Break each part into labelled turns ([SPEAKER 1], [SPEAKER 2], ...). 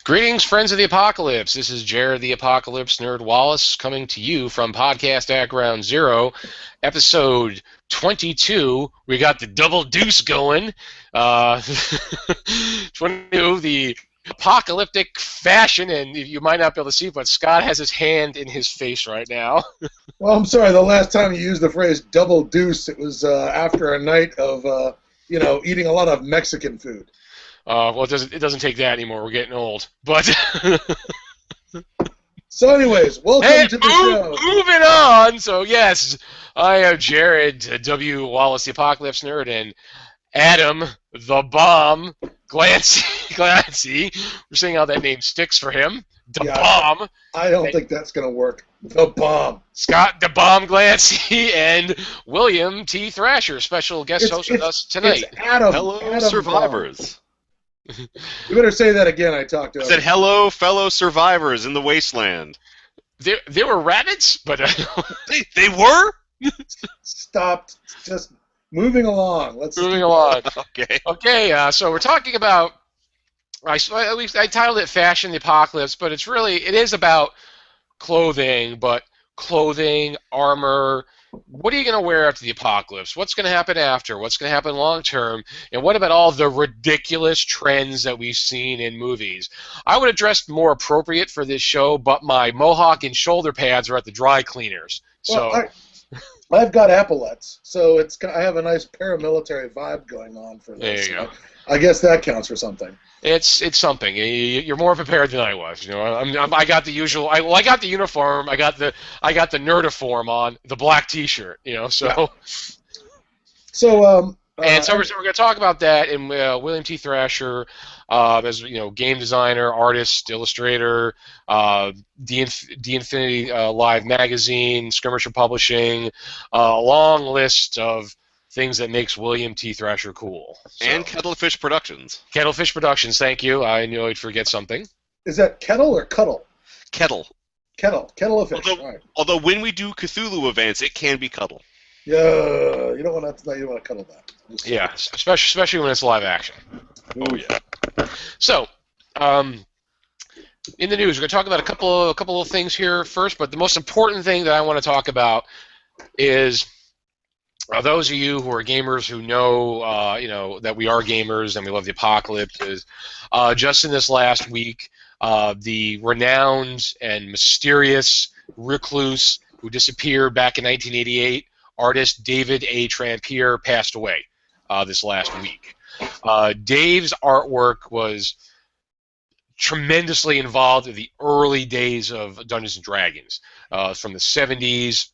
[SPEAKER 1] Greetings, friends of the apocalypse. This is Jared the Apocalypse Nerd Wallace coming to you from Podcast at Ground Zero, episode 22. We got the double deuce going. 22, the apocalyptic fashion, and you might not be able to see, but Scott has his hand in his face right now.
[SPEAKER 2] Well, I'm sorry. The last time you used the phrase "double deuce," it was after a night of, eating a lot of Mexican food.
[SPEAKER 1] Well, it doesn't take that anymore. We're getting old. But
[SPEAKER 2] So, anyways, welcome to the show.
[SPEAKER 1] moving on. So yes, I am Jared W. Wallace, the Apocalypse Nerd, and Adam the Bomb Glancy. We're seeing how that name sticks for him. The Bomb.
[SPEAKER 2] I don't think that's going to work. The Bomb.
[SPEAKER 1] Scott the Bomb Glancy and William T. Thrasher, special guest host with us tonight.
[SPEAKER 2] It's Adam.
[SPEAKER 3] Hello,
[SPEAKER 2] Adam
[SPEAKER 3] survivors.
[SPEAKER 2] Bomb. You better say that again. I talked to him.
[SPEAKER 3] I said, hello, fellow survivors in the wasteland.
[SPEAKER 1] They were rabbits, but
[SPEAKER 3] They were?
[SPEAKER 2] Stopped. Just moving along.
[SPEAKER 1] Moving along.
[SPEAKER 3] Okay.
[SPEAKER 1] Okay, so we're talking about. I titled it "Fashion the Apocalypse," but it is about clothing, but clothing, armor. What are you going to wear after the apocalypse? What's going to happen after? What's going to happen long term? And what about all the ridiculous trends that we've seen in movies? I would have dressed more appropriate for this show, but my mohawk and shoulder pads are at the dry cleaners. So
[SPEAKER 2] Well, I've got epaulets, so I have a nice paramilitary vibe going on for this.
[SPEAKER 1] there you go.
[SPEAKER 2] I guess that counts for something.
[SPEAKER 1] It's something. You're more prepared than I was. I got the usual. I got the uniform. I got the nerdiform on, the black T-shirt. So.
[SPEAKER 2] Yeah. So
[SPEAKER 1] And so we're going to talk about that, and William T. Thrasher, as game designer, artist, illustrator, the Infinity Live magazine, Skirmisher Publishing, a long list of things that makes William T. Thrasher cool. So,
[SPEAKER 3] And Kettlefish Productions.
[SPEAKER 1] Kettlefish Productions, thank you. I knew I'd forget something.
[SPEAKER 2] is that kettle or cuddle?
[SPEAKER 3] Kettle.
[SPEAKER 2] Kettle of fish.
[SPEAKER 3] Although,
[SPEAKER 2] All right.
[SPEAKER 3] although when we do Cthulhu events, it can be Cuddle.
[SPEAKER 2] Yeah, you don't want to cuddle that.
[SPEAKER 1] Yeah, especially when it's live action.
[SPEAKER 3] Oh, yeah.
[SPEAKER 1] So, in the news, we're going to talk about a couple of things here first, but the most important thing that I want to talk about is those of you who are gamers who know, that we are gamers and we love the apocalypse. Is just in this last week, the renowned and mysterious recluse who disappeared back in 1988, artist David A. Trampier, passed away this last week. Dave's artwork was tremendously involved in the early days of Dungeons and Dragons, from the 70s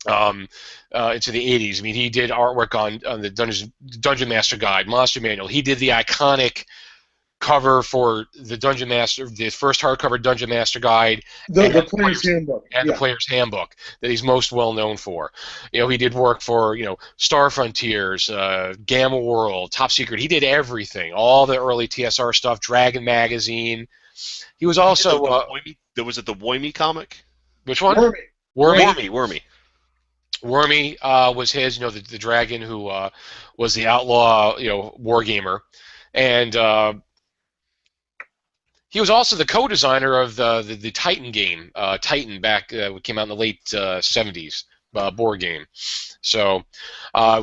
[SPEAKER 1] into the 80s. I mean, he did artwork on the Dungeon Master Guide, Monster Manual. He did the iconic cover for the Dungeon Master, the first hardcover Dungeon Master Guide,
[SPEAKER 2] The Player's Handbook.
[SPEAKER 1] and the Player's Handbook that he's most well known for. He did work for Star Frontiers, Gamma World, Top Secret. He did everything, all the early TSR stuff, Dragon Magazine. He was also
[SPEAKER 3] Was it the Woimy comic?
[SPEAKER 1] which one?
[SPEAKER 2] Wormy.
[SPEAKER 1] Wormy was his, the dragon who was the outlaw, wargamer, and he was also the co-designer of the Titan game, Titan, back came out in the late 70s, board game. So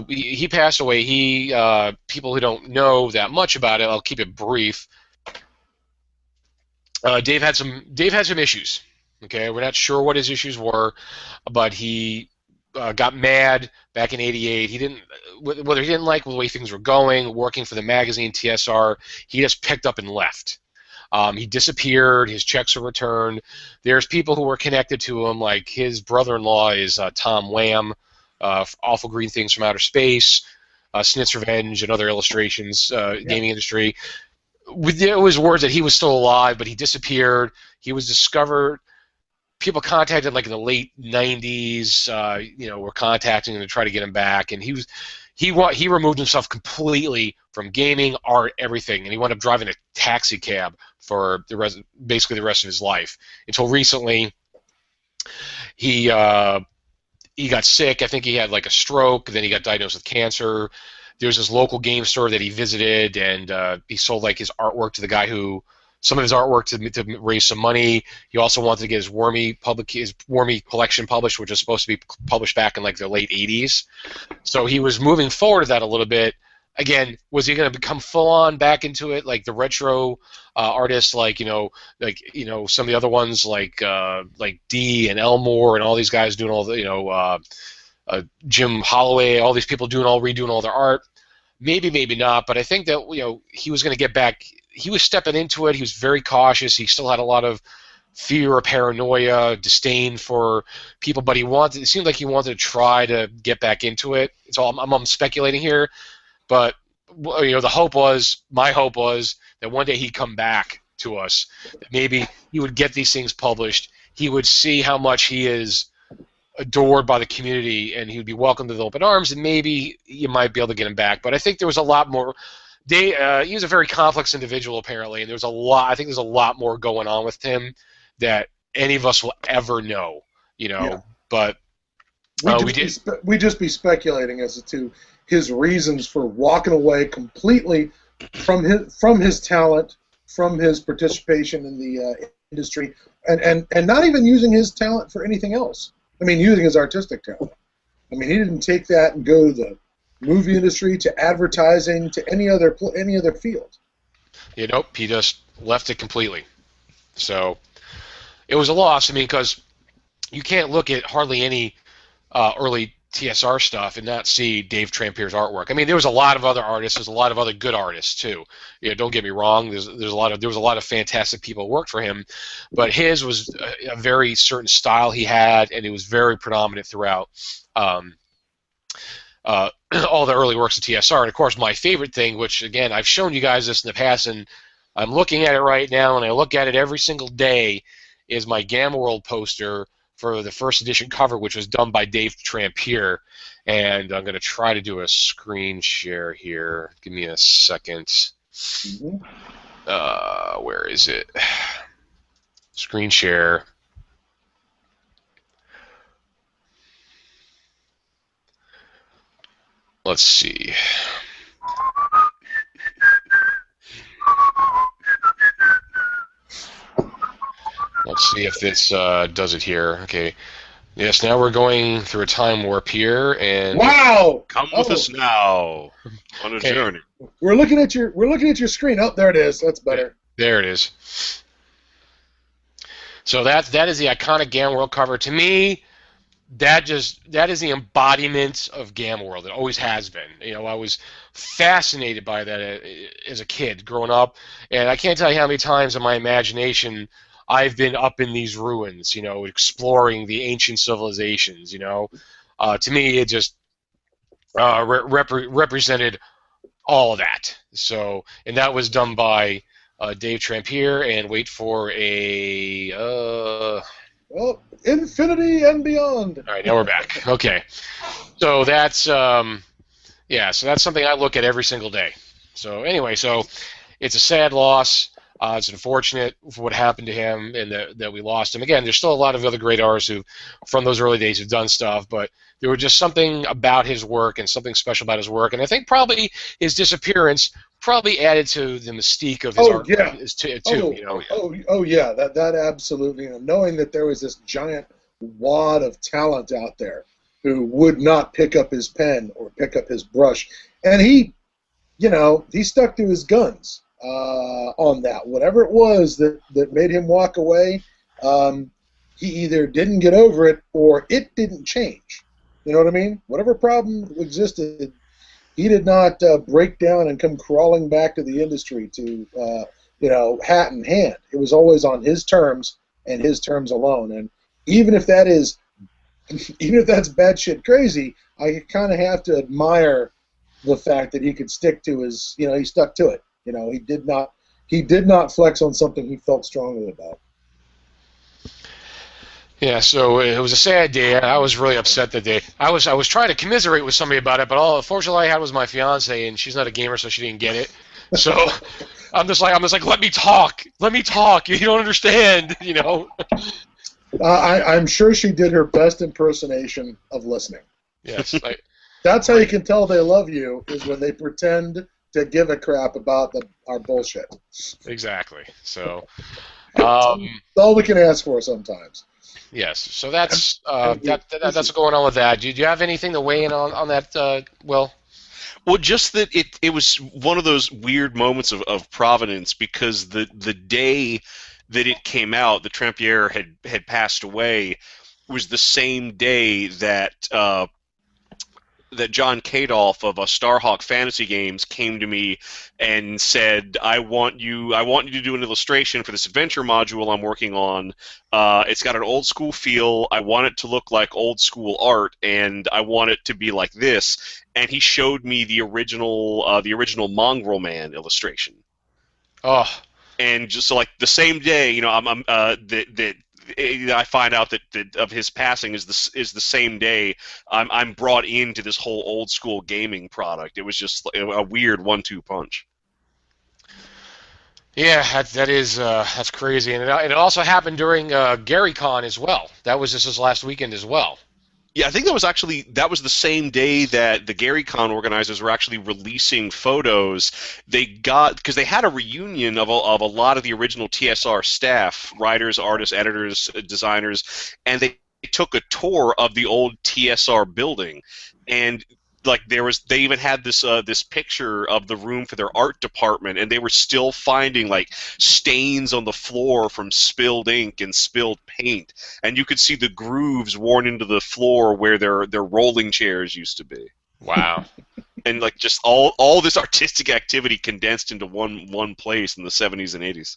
[SPEAKER 1] he passed away. People who don't know that much about it, I'll keep it brief. Dave had some issues. Okay, we're not sure what his issues were, but he got mad back in '88. Whether he didn't like the way things were going, working for the magazine TSR, he just picked up and left. He disappeared. His checks were returned. There's people who were connected to him, like his brother-in-law is Tom Wham, Awful Green Things from Outer Space, Snit's Revenge, and other illustrations, gaming industry. There was words that he was still alive, but he disappeared. He was discovered. People contacted like in the late '90s, were contacting him to try to get him back, and he removed himself completely from gaming, art, everything, and he wound up driving a taxi cab for basically the rest of his life until recently. He got sick. I think he had like a stroke. Then he got diagnosed with cancer. There's this local game store that he visited, and he sold like his artwork to the guy who some of his artwork to raise some money. He also wanted to get his Wormy collection published, which was supposed to be published back in like the late 80s. So he was moving forward to that a little bit. Again, was he going to become full on back into it like the retro artists, like some of the other ones like D and Elmore and all these guys doing all the Jim Holloway, all these people redoing all their art? Maybe, maybe not. But I think that he was going to get back. He was stepping into it. He was very cautious. He still had a lot of fear or paranoia, disdain for people, but it seemed like he wanted to try to get back into it. So I'm speculating here. But my hope was that one day he'd come back to us. That maybe he would get these things published. He would see how much he is adored by the community, and he would be welcomed with open arms. And maybe you might be able to get him back. But I think there was a lot more. He was a very complex individual apparently, and there's a lot. I think there's a lot more going on with him that any of us will ever know.
[SPEAKER 2] Yeah.
[SPEAKER 1] But
[SPEAKER 2] we'd just be speculating as to his reasons for walking away completely from his talent, from his participation in the industry, and not even using his talent for anything else. I mean, using his artistic talent. I mean, he didn't take that and go to the movie industry, to advertising, to any other field.
[SPEAKER 1] Nope, he just left it completely. So it was a loss. I mean, because you can't look at hardly any early TSR stuff and not see Dave Trampier's artwork. I mean, there was a lot of other artists. There's a lot of other good artists too. Don't get me wrong. There was a lot of fantastic people who worked for him, but his was a very certain style he had, and it was very predominant throughout all the early works of TSR. And of course, my favorite thing, which again I've shown you guys this in the past, and I'm looking at it right now, and I look at it every single day, is my Gamma World poster for the first edition cover, which was done by Dave Trampier. And I'm going to try to do a screen share here. Give me a second.
[SPEAKER 2] Mm-hmm.
[SPEAKER 1] Where is it? Screen share. Let's see. Let's see if this does it here. Okay. Yes, now we're going through a time warp here, and
[SPEAKER 2] wow!
[SPEAKER 3] Come with us now on a journey.
[SPEAKER 2] We're looking at your screen. Oh, there it is. That's better.
[SPEAKER 1] There it is. So that is the iconic Gamma World cover. To me, that is the embodiment of Gamma World. It always has been. I was fascinated by that as a kid growing up, and I can't tell you how many times in my imagination I've been up in these ruins, exploring the ancient civilizations. To me, it just represented all of that. So, and that was done by Dave Trampier, and wait for a.
[SPEAKER 2] Well, infinity and beyond.
[SPEAKER 1] All right, now we're back. Okay, so that's so that's something I look at every single day. So anyway, so it's a sad loss. It's unfortunate for what happened to him and that we lost him. Again, there's still a lot of other great artists who, from those early days, have done stuff, but there was just something about his work and something special about his work, and I think probably his disappearance probably added to the mystique of his art too.
[SPEAKER 2] Oh yeah, that absolutely. Knowing that there was this giant wad of talent out there who would not pick up his pen or pick up his brush, and he stuck to his guns. On that, whatever it was that made him walk away, he either didn't get over it or it didn't change. You know what I mean? Whatever problem existed, he did not break down and come crawling back to the industry to, hat in hand. It was always on his terms and his terms alone. And even if that's batshit crazy, I kind of have to admire the fact that he could stick to his, he stuck to it. He did not flex on something he felt strongly about.
[SPEAKER 1] Yeah, so it was a sad day. I was really upset that day. I was trying to commiserate with somebody about it, but unfortunately, all I had was my fiance, and she's not a gamer, so she didn't get it. So I'm just like, let me talk. You don't understand,
[SPEAKER 2] I'm sure she did her best impersonation of listening.
[SPEAKER 1] Yes.
[SPEAKER 2] That's how you can tell they love you, is when they pretend to give a crap about our bullshit.
[SPEAKER 1] Exactly. So,
[SPEAKER 2] That's all we can ask for sometimes.
[SPEAKER 1] yes. So that's that's what's going on with that. Do you have anything to weigh in on that, Will?
[SPEAKER 3] Well, just that it was one of those weird moments of providence, because the day that it came out, the Trampier had passed away, was the same day that that John Kadolf of Starhawk Fantasy Games came to me and said, I want you to do an illustration for this adventure module I'm working on. It's got an old school feel. I want it to look like old school art, and I want it to be like this. And he showed me the original Mongrel Man illustration.
[SPEAKER 1] Oh.
[SPEAKER 3] And just so, like, the same day, you know, I find out that of his passing is the same day I'm brought into this whole old school gaming product. It was just a weird 1-2 punch.
[SPEAKER 1] Yeah, that's crazy, and it also happened during GaryCon as well. That was just this last weekend as well.
[SPEAKER 3] Yeah, I think that was the same day that the GaryCon organizers were actually releasing photos. Because they had a reunion of a lot of the original TSR staff, writers, artists, editors, designers, and they took a tour of the old TSR building, and like they even had this picture of the room for their art department, and they were still finding like stains on the floor from spilled ink and spilled paint, and you could see the grooves worn into the floor where their rolling chairs used to be.
[SPEAKER 1] Wow.
[SPEAKER 3] And like just all this artistic activity condensed into one place in the 70s and 80s.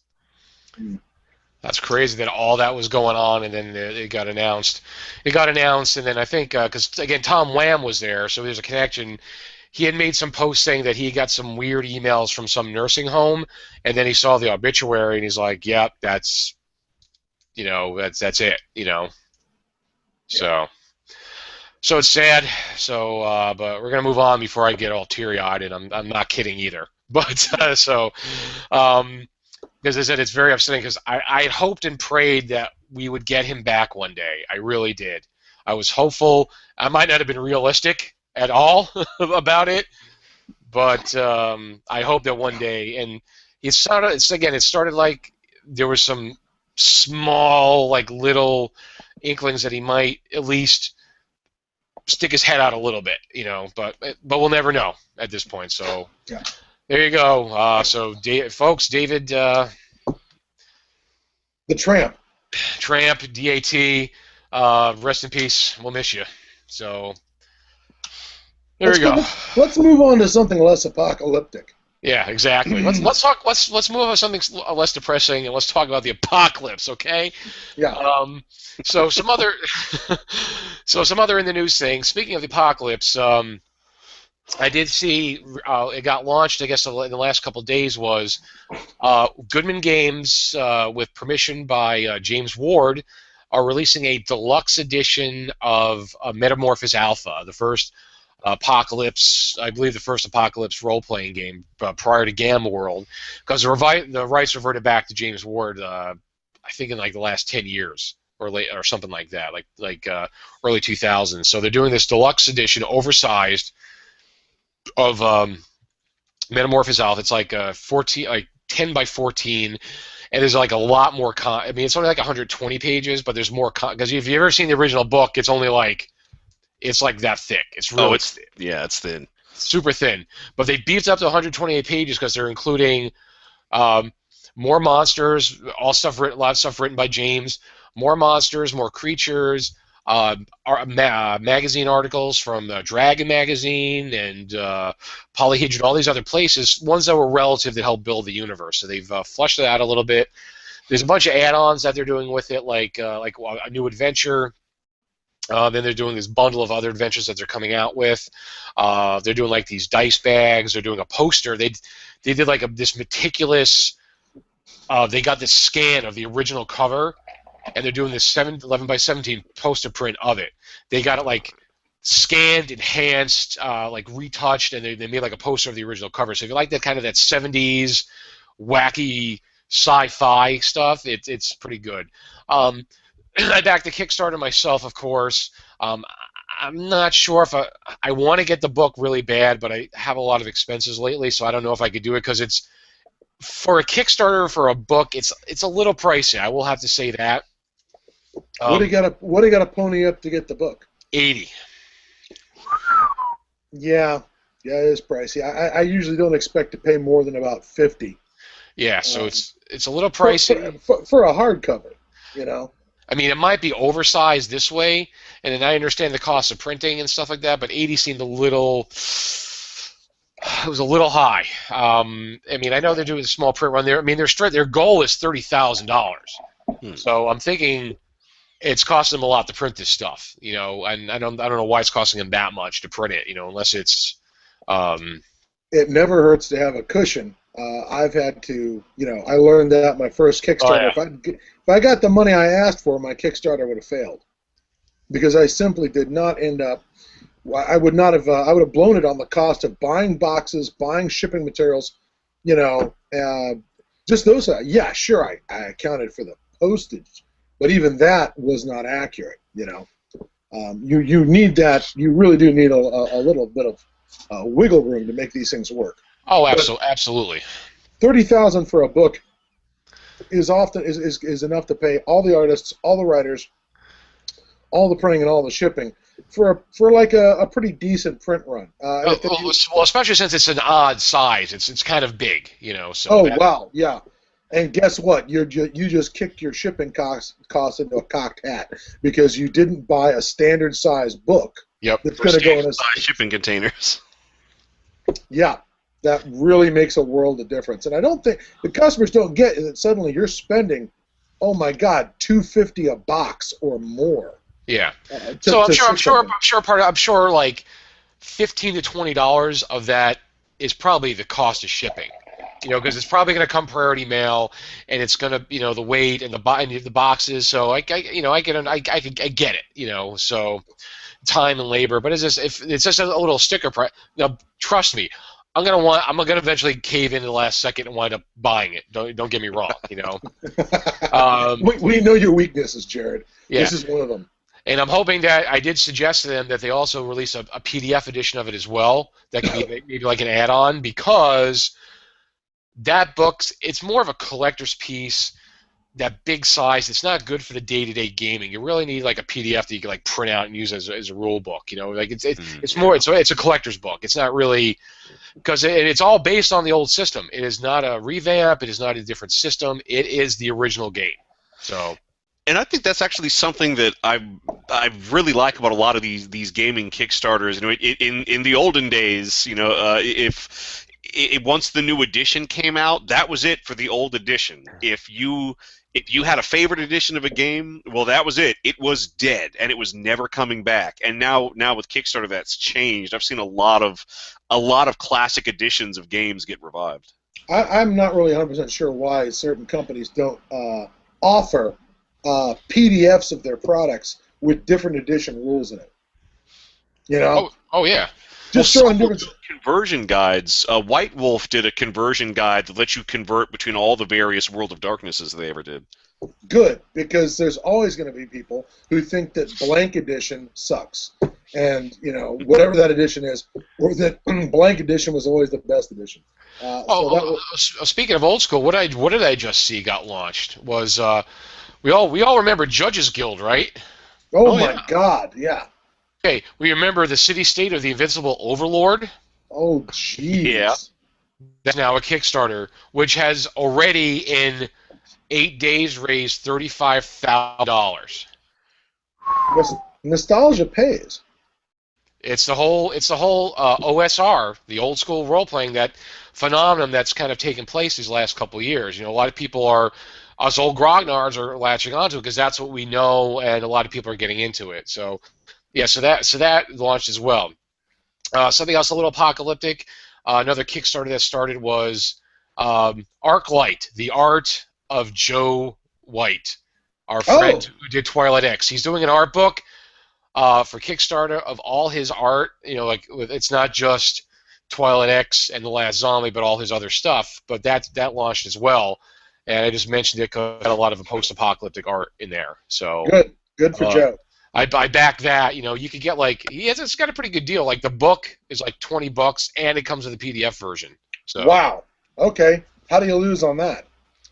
[SPEAKER 1] That's crazy that all that was going on, and then it got announced. It got announced, and then I think, because, again, Tom Lamb was there, so there's a connection. He had made some posts saying that he got some weird emails from some nursing home, and then he saw the obituary, and he's like, yep, that's it, you know. So it's sad. So, but we're going to move on before I get all teary-eyed, and I'm not kidding either. But, because I said it's very upsetting, because I had hoped and prayed that we would get him back one day. I really did. I was hopeful. I might not have been realistic at all about it, but I hope that one day. And it started like there was some small, like, little inklings that he might at least stick his head out a little bit, you know. But we'll never know at this point. So.
[SPEAKER 2] Yeah.
[SPEAKER 1] There you go. So, folks, David... the
[SPEAKER 2] Tramp.
[SPEAKER 1] Tramp, DAT, rest in peace. We'll miss you. So, there we go.
[SPEAKER 2] Let's move on to something less apocalyptic.
[SPEAKER 1] Yeah, exactly. Let's move on to something less depressing, and let's talk about the apocalypse, okay?
[SPEAKER 2] Yeah.
[SPEAKER 1] So some other in the news things. Speaking of the apocalypse, I did see it got launched, I guess, in the last couple of days, was Goodman Games, with permission by James Ward, are releasing a deluxe edition of Metamorphosis Alpha, the first Apocalypse, I believe the first Apocalypse role-playing game prior to Gamma World, because the rights reverted back to James Ward, I think in like the last 10 years. Or something like that, like early 2000s. So they're doing this deluxe edition, oversized, of Metamorphosis Alpha. It's like 10 by 14, and there's like a lot more. I mean, it's only like 120 pages, but there's more. Because if you've ever seen the original book, it's only like that thick. It's really
[SPEAKER 3] it's thin,
[SPEAKER 1] super thin. But they beefed up to 128 pages because they're including more monsters, a lot of stuff written by James. More monsters, more creatures. Magazine articles from Dragon Magazine and Polyhedron, all these other places, ones that were relative that helped build the universe. So they've fleshed it out a little bit. There's a bunch of add-ons that they're doing with it, like a new adventure. Then they're doing this bundle of other adventures that they're coming out with. They're doing like these dice bags. They're doing a poster. They did like this meticulous. They got this scan of the original cover. And they're doing this 11 by 17 poster print of it. They got it like scanned, enhanced, like retouched, and they made like a poster of the original cover. So if you like that kind of that 70s wacky sci-fi stuff, it's pretty good. I backed the Kickstarter myself, of course. I'm not sure if I want to get the book really bad, but I have a lot of expenses lately, so I don't know if I could do it because it's for a Kickstarter for a book. It's a little pricey. I will have to say that.
[SPEAKER 2] What do you got to pony up to get the book?
[SPEAKER 1] 80.
[SPEAKER 2] Yeah, it is pricey. I usually don't expect to pay more than about 50.
[SPEAKER 1] Yeah, so it's a little pricey
[SPEAKER 2] for a hardcover, you know.
[SPEAKER 1] I mean, it might be oversized this way, and then I understand the cost of printing and stuff like that, but 80 seemed a little. It was a little high. I mean, I know they're doing a small print run there. I mean, their goal is $30,000. So I'm thinking it's costing them a lot to print this stuff, you know, and I don't know why it's costing them that much to print it, you know, unless it's.
[SPEAKER 2] It never hurts to have a cushion. I've had to, you know, I learned that my first Kickstarter.
[SPEAKER 1] Oh, yeah.
[SPEAKER 2] If I got the money I asked for, my Kickstarter would have failed because I simply did not end up. I would not have. I would have blown it on the cost of buying boxes, buying shipping materials, you know, just those. Yeah, sure, I accounted for the postage, but even that was not accurate. You know, you need that. You really do need a little bit of wiggle room to make these things work.
[SPEAKER 1] Oh, absolutely.
[SPEAKER 2] $30,000 for a book is often is enough to pay all the artists, all the writers, all the printing, and all the shipping for like a pretty decent print run.
[SPEAKER 1] Well, especially since it's an odd size, it's kind of big, you know. So.
[SPEAKER 2] Oh wow, yeah. And guess what? You just kicked your shipping costs into a cocked hat because you didn't buy a standard size book.
[SPEAKER 1] Yep.
[SPEAKER 2] That's going to go in a
[SPEAKER 3] shipping containers.
[SPEAKER 2] Yeah. That really makes a world of difference, and I don't think the customers don't get that suddenly you're spending, oh my God, $250 a box or more.
[SPEAKER 1] Yeah. So I'm sure like $15 to $20 of that is probably the cost of shipping, you know, because it's probably going to come priority mail, and it's going to, you know, the weight and the boxes. So I get it, you know, so time and labor, but if it's just a little sticker price. Now, trust me. I'm gonna eventually cave in the last second and wind up buying it. Don't get me wrong, you know.
[SPEAKER 2] We know your weaknesses, Jared.
[SPEAKER 1] Yeah.
[SPEAKER 2] This is one of them.
[SPEAKER 1] And I'm hoping that I did suggest to them that they also release a PDF edition of it as well. That could be maybe like an add-on, because that it's more of a collector's piece. That big size, it's not good for the day-to-day gaming. You really need like a PDF that you can like print out and use as a rule book. You know, like it's a collector's book. It's not really. Because it's all based on the old system. It is not a revamp. It is not a different system. It is the original game. So,
[SPEAKER 3] and I think that's actually something that I really like about a lot of these gaming Kickstarters. You know, in the olden days, you know, once the new edition came out, that was it for the old edition. If you had a favorite edition of a game, well, that was it. It was dead, and it was never coming back. And now with Kickstarter, that's changed. I've seen a lot of classic editions of games get revived.
[SPEAKER 2] I'm not really 100% sure why certain companies don't offer PDFs of their products with different edition rules in it. You know?
[SPEAKER 1] Oh yeah.
[SPEAKER 2] Just showing different
[SPEAKER 3] conversion guides. White Wolf did a conversion guide that lets you convert between all the various World of Darknesses they ever did.
[SPEAKER 2] Good, because there's always going to be people who think that blank edition sucks, and you know, whatever that edition is, or that blank edition was always the best edition.
[SPEAKER 1] Speaking of old school, what did I just see got launched was we all remember Judges Guild, right?
[SPEAKER 2] Oh my God, yeah.
[SPEAKER 1] Okay, we remember the city-state of the Invincible Overlord.
[SPEAKER 2] Oh, jeez.
[SPEAKER 3] Yeah.
[SPEAKER 1] That's now a Kickstarter, which has already in 8 days raised $35,000.
[SPEAKER 2] Nostalgia pays.
[SPEAKER 1] It's the whole OSR, the old school role playing, that phenomenon that's kind of taken place these last couple of years. You know, a lot of people us old grognards are latching onto it because that's what we know, and a lot of people are getting into it. So. Yeah, so that launched as well. Something else a little apocalyptic. Another Kickstarter that started was Arclight, the art of Joe White, our friend who did Twilight X. He's doing an art book for Kickstarter of all his art. You know, like it's not just Twilight X and The Last Zombie, but all his other stuff. But that launched as well, and I just mentioned it because it had a lot of post-apocalyptic art in there. So
[SPEAKER 2] good for Joe.
[SPEAKER 1] I back that. You could get it's got a pretty good deal. Like the book is like $20, and it comes with a PDF version. So
[SPEAKER 2] Wow. Okay. How do you lose on that?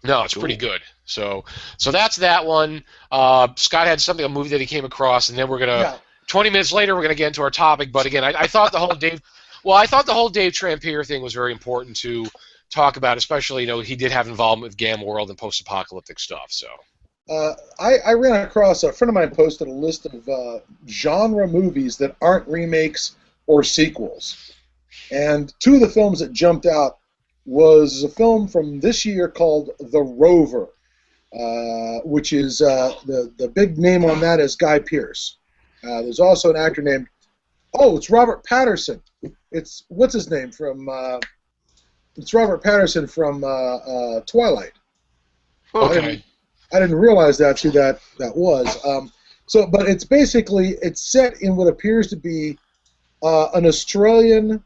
[SPEAKER 1] no, it's pretty good. So that's that one. Scott had a movie that he came across, and then we're gonna.
[SPEAKER 2] Yeah.
[SPEAKER 1] 20 minutes later, we're gonna get into our topic. But again, I thought the whole Dave. Well, I thought the whole Dave Trampier thing was very important to talk about, especially he did have involvement with Gamma World and post-apocalyptic stuff. So.
[SPEAKER 2] I ran across a friend of mine posted a list of genre movies that aren't remakes or sequels, and two of the films that jumped out was a film from this year called The Rover, which is the big name on that is Guy Pearce. There's also an actor named it's Robert Patterson. It's what's his name from it's Robert Patterson from Twilight.
[SPEAKER 1] Okay.
[SPEAKER 2] I didn't realize that's who that was. But it's basically set in what appears to be an Australian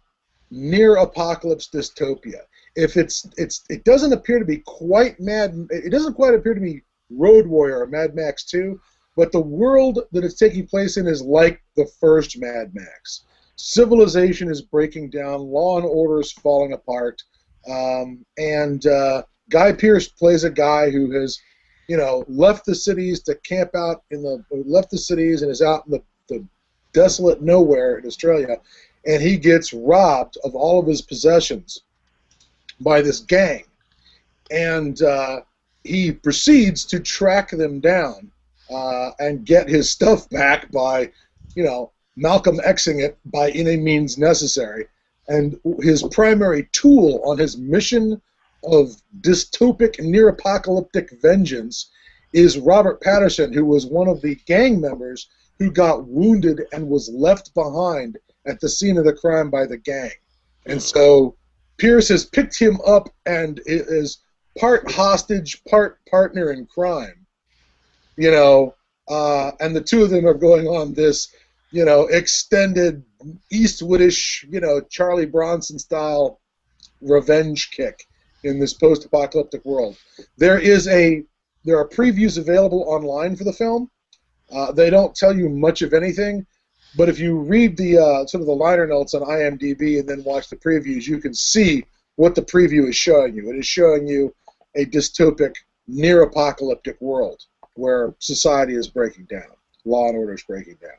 [SPEAKER 2] near-apocalypse dystopia. It doesn't appear to be quite It doesn't quite appear to be Road Warrior or Mad Max 2, but the world that it's taking place in is like the first Mad Max. Civilization is breaking down, law and order is falling apart, and Guy Pearce plays a guy who has left the cities to camp out left the cities and is out in the desolate nowhere in Australia, and he gets robbed of all of his possessions by this gang, and he proceeds to track them down and get his stuff back by, Malcolm Xing it by any means necessary, and his primary tool on his mission of dystopic near-apocalyptic vengeance is Robert Patterson, who was one of the gang members who got wounded and was left behind at the scene of the crime by the gang. And so Pierce has picked him up and is part hostage, part partner in crime. And the two of them are going on this, extended Eastwoodish, Charlie Bronson-style revenge kick in this post-apocalyptic world. There are previews available online for the film. They don't tell you much of anything, but if you read the sort of the liner notes on IMDb and then watch the previews, you can see what the preview is showing you. It is showing you a dystopic, near-apocalyptic world where society is breaking down, law and order is breaking down.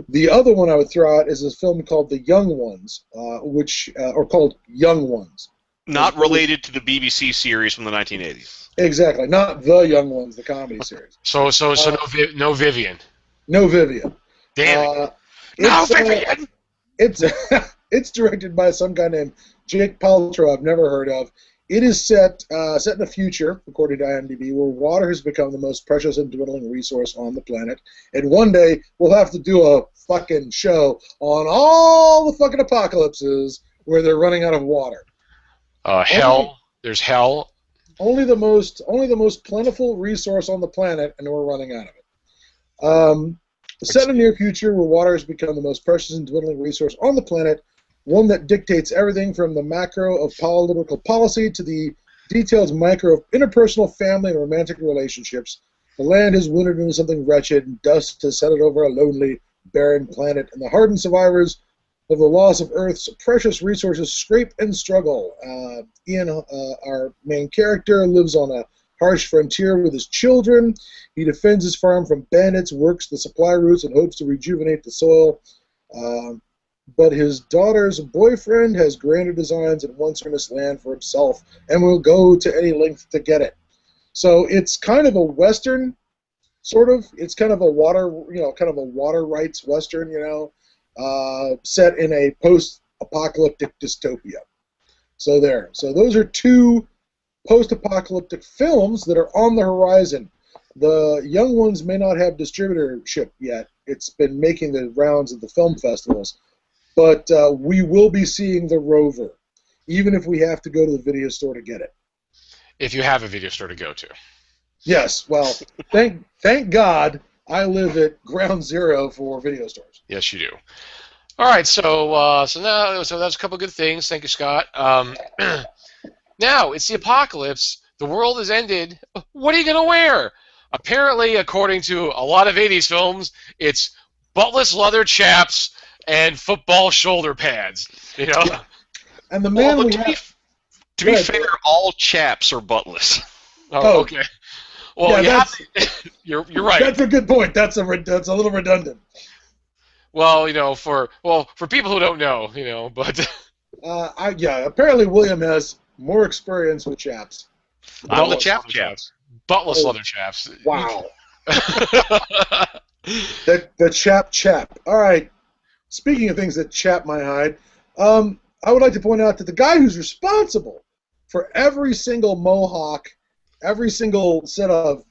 [SPEAKER 2] The other one I would throw out is a film called The Young Ones, or called Young Ones.
[SPEAKER 3] Not related to the BBC series from the 1980s.
[SPEAKER 2] Exactly, not The Young Ones, the comedy series.
[SPEAKER 1] So no Vivian.
[SPEAKER 2] No Vivian.
[SPEAKER 1] Damn it. No Vivian.
[SPEAKER 2] It's directed by some guy named Jake Paltrow I've never heard of. It is set in a future, according to IMDb, where water has become the most precious and dwindling resource on the planet. And one day we'll have to do a fucking show on all the fucking apocalypses where they're running out of water.
[SPEAKER 1] Hell. There's hell.
[SPEAKER 2] Only the most plentiful resource on the planet, and we're running out of it. Set in the near future where water has become the most precious and dwindling resource on the planet, one that dictates everything from the macro of political policy to the detailed micro of interpersonal family and romantic relationships. The land has withered into something wretched, and dust has settled over a lonely, barren planet, and the hardened survivors of the loss of Earth's precious resources scrape and struggle. Ian, our main character, lives on a harsh frontier with his children. He defends his farm from bandits, works the supply routes, and hopes to rejuvenate the soil. But his daughter's boyfriend has grander designs and wants this land for himself and will go to any length to get it. So it's kind of a Western, sort of. It's kind of a water rights Western, set in a post-apocalyptic dystopia. So there. So those are two post-apocalyptic films that are on the horizon. The Young Ones may not have distributorship yet. It's been making the rounds at the film festivals. But we will be seeing The Rover, even if we have to go to the video store to get it.
[SPEAKER 1] If you have a video store to go to.
[SPEAKER 2] Yes, well, thank God I live at ground zero for video stores.
[SPEAKER 1] Yes, you do. All right, so that's a couple of good things. Thank you, Scott. Now it's the apocalypse. The world has ended. What are you gonna wear? apparently, according to a lot of 80s films, it's buttless leather chaps and football shoulder pads. You know?
[SPEAKER 2] Yeah. And the
[SPEAKER 3] Well,
[SPEAKER 2] man we
[SPEAKER 3] to be,
[SPEAKER 2] have...
[SPEAKER 3] to
[SPEAKER 2] Go
[SPEAKER 3] be
[SPEAKER 2] ahead,
[SPEAKER 3] fair,
[SPEAKER 2] Joe.
[SPEAKER 3] all chaps are buttless.
[SPEAKER 1] Oh, okay. Well,
[SPEAKER 2] yeah,
[SPEAKER 1] you're right.
[SPEAKER 2] that's a good point. That's a little redundant.
[SPEAKER 1] Well, for people who don't know, but
[SPEAKER 2] Apparently William has more experience with chaps.
[SPEAKER 3] I'm the
[SPEAKER 1] buttless
[SPEAKER 3] chap
[SPEAKER 1] leather
[SPEAKER 3] chap.
[SPEAKER 1] chaps. Buttless
[SPEAKER 2] Oh,
[SPEAKER 1] leather chaps.
[SPEAKER 2] Wow. The chap. All right. Speaking of things that chap my hide, I would like to point out that the guy who's responsible for every single mohawk, every single set of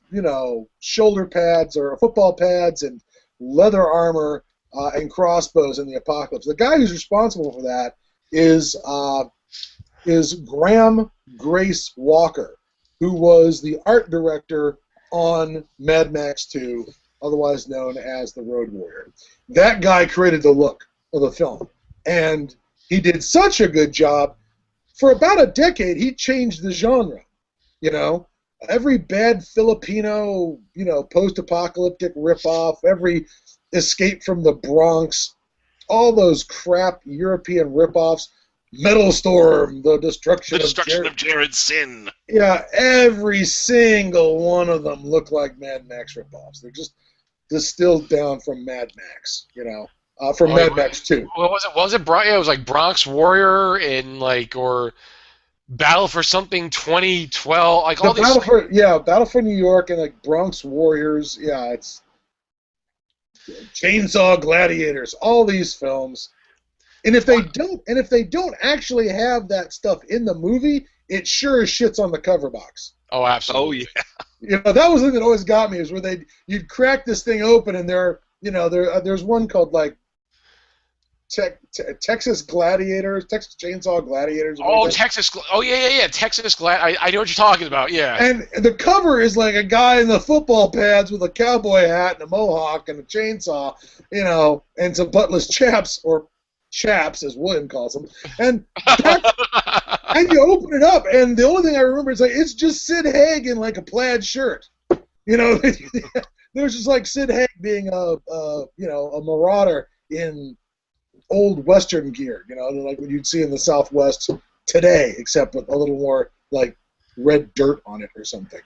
[SPEAKER 2] shoulder pads or football pads and leather armor and crossbows in the Apocalypse, the guy who's responsible for that is Graham Grace Walker, who was the art director on Mad Max 2, otherwise known as the Road Warrior. That guy created the look of the film, and he did such a good job. For about a decade, he changed the genre. Every bad Filipino, post-apocalyptic ripoff, every Escape from the Bronx, all those crap European ripoffs, Metal Storm, the destruction
[SPEAKER 3] of Jared Sin.
[SPEAKER 2] Yeah, every single one of them look like Mad Max ripoffs. They're just distilled down from Mad Max, from Mad Max 2.
[SPEAKER 1] What was it? It was like Bronx Warrior or Battle for Something 2012, like all these.
[SPEAKER 2] Battle for New York and like Bronx Warriors. Yeah, it's Chainsaw Gladiators. All these films, and if they don't actually have that stuff in the movie, it sure as shit's on the cover box.
[SPEAKER 1] Oh, absolutely.
[SPEAKER 3] Oh yeah.
[SPEAKER 2] That was the thing that always got me, is where you'd crack this thing open and there's one called like Texas Gladiators, Texas Chainsaw Gladiators.
[SPEAKER 1] Oh, Texas. Oh, yeah. Texas Glad. I know what you're talking about. Yeah.
[SPEAKER 2] And the cover is like a guy in the football pads with a cowboy hat and a mohawk and a chainsaw, and some buttless chaps, or chaps as William calls them. And and you open it up, and the only thing I remember is like it's just Sid Haig in like a plaid shirt. There's just like Sid Haig being a marauder in old Western gear, like what you'd see in the Southwest today, except with a little more like red dirt on it or something,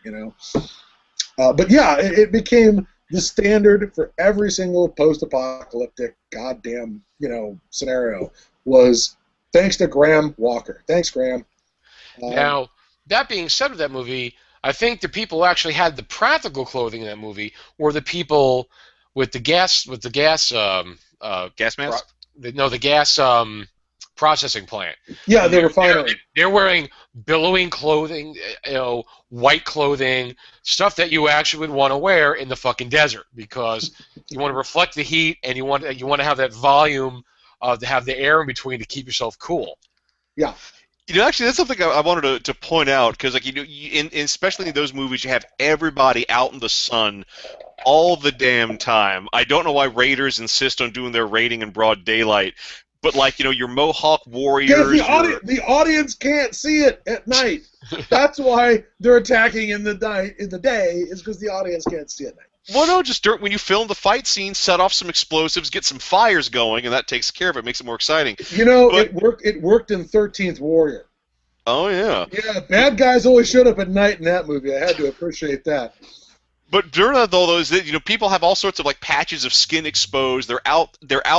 [SPEAKER 2] But yeah, it became the standard for every single post-apocalyptic goddamn, scenario. Was thanks to Graham Walker. Thanks, Graham.
[SPEAKER 1] Now, that being said, with that movie, I think the people who actually had the practical clothing in that movie were the people with the gas
[SPEAKER 3] Gas mask.
[SPEAKER 1] the gas processing plant.
[SPEAKER 2] Yeah, the refinery.
[SPEAKER 1] They're wearing billowing clothing, white clothing, stuff that you actually would want to wear in the fucking desert, because you want to reflect the heat and you want to have that volume to have the air in between to keep yourself cool.
[SPEAKER 2] Yeah.
[SPEAKER 3] Actually, that's something I wanted to point out, because, especially in those movies, you have everybody out in the sun all the damn time. I don't know why Raiders insist on doing their raiding in broad daylight, but your Mohawk warriors.
[SPEAKER 2] Because the audience can't see it at night. That's why they're attacking in the day, is because the audience can't see it at night.
[SPEAKER 3] Well, no, just when you film the fight scene, set off some explosives, get some fires going, and that takes care of it, makes it more exciting.
[SPEAKER 2] It worked in 13th Warrior.
[SPEAKER 3] Oh, yeah.
[SPEAKER 2] Yeah, bad guys always showed up at night in that movie. I had to appreciate that.
[SPEAKER 3] But during that, though, is that people have all sorts of patches of skin exposed. They're out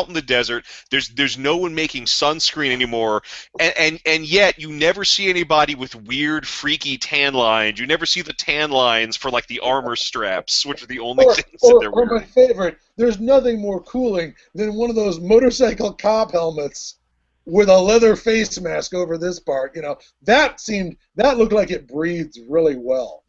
[SPEAKER 3] in the desert. There's no one making sunscreen anymore, and yet you never see anybody with weird, freaky tan lines. You never see the tan lines for the armor straps, which are the only things that they're wearing.
[SPEAKER 2] Or my favorite, there's nothing more cooling than one of those motorcycle cop helmets with a leather face mask over this part. That looked like it breathed really well.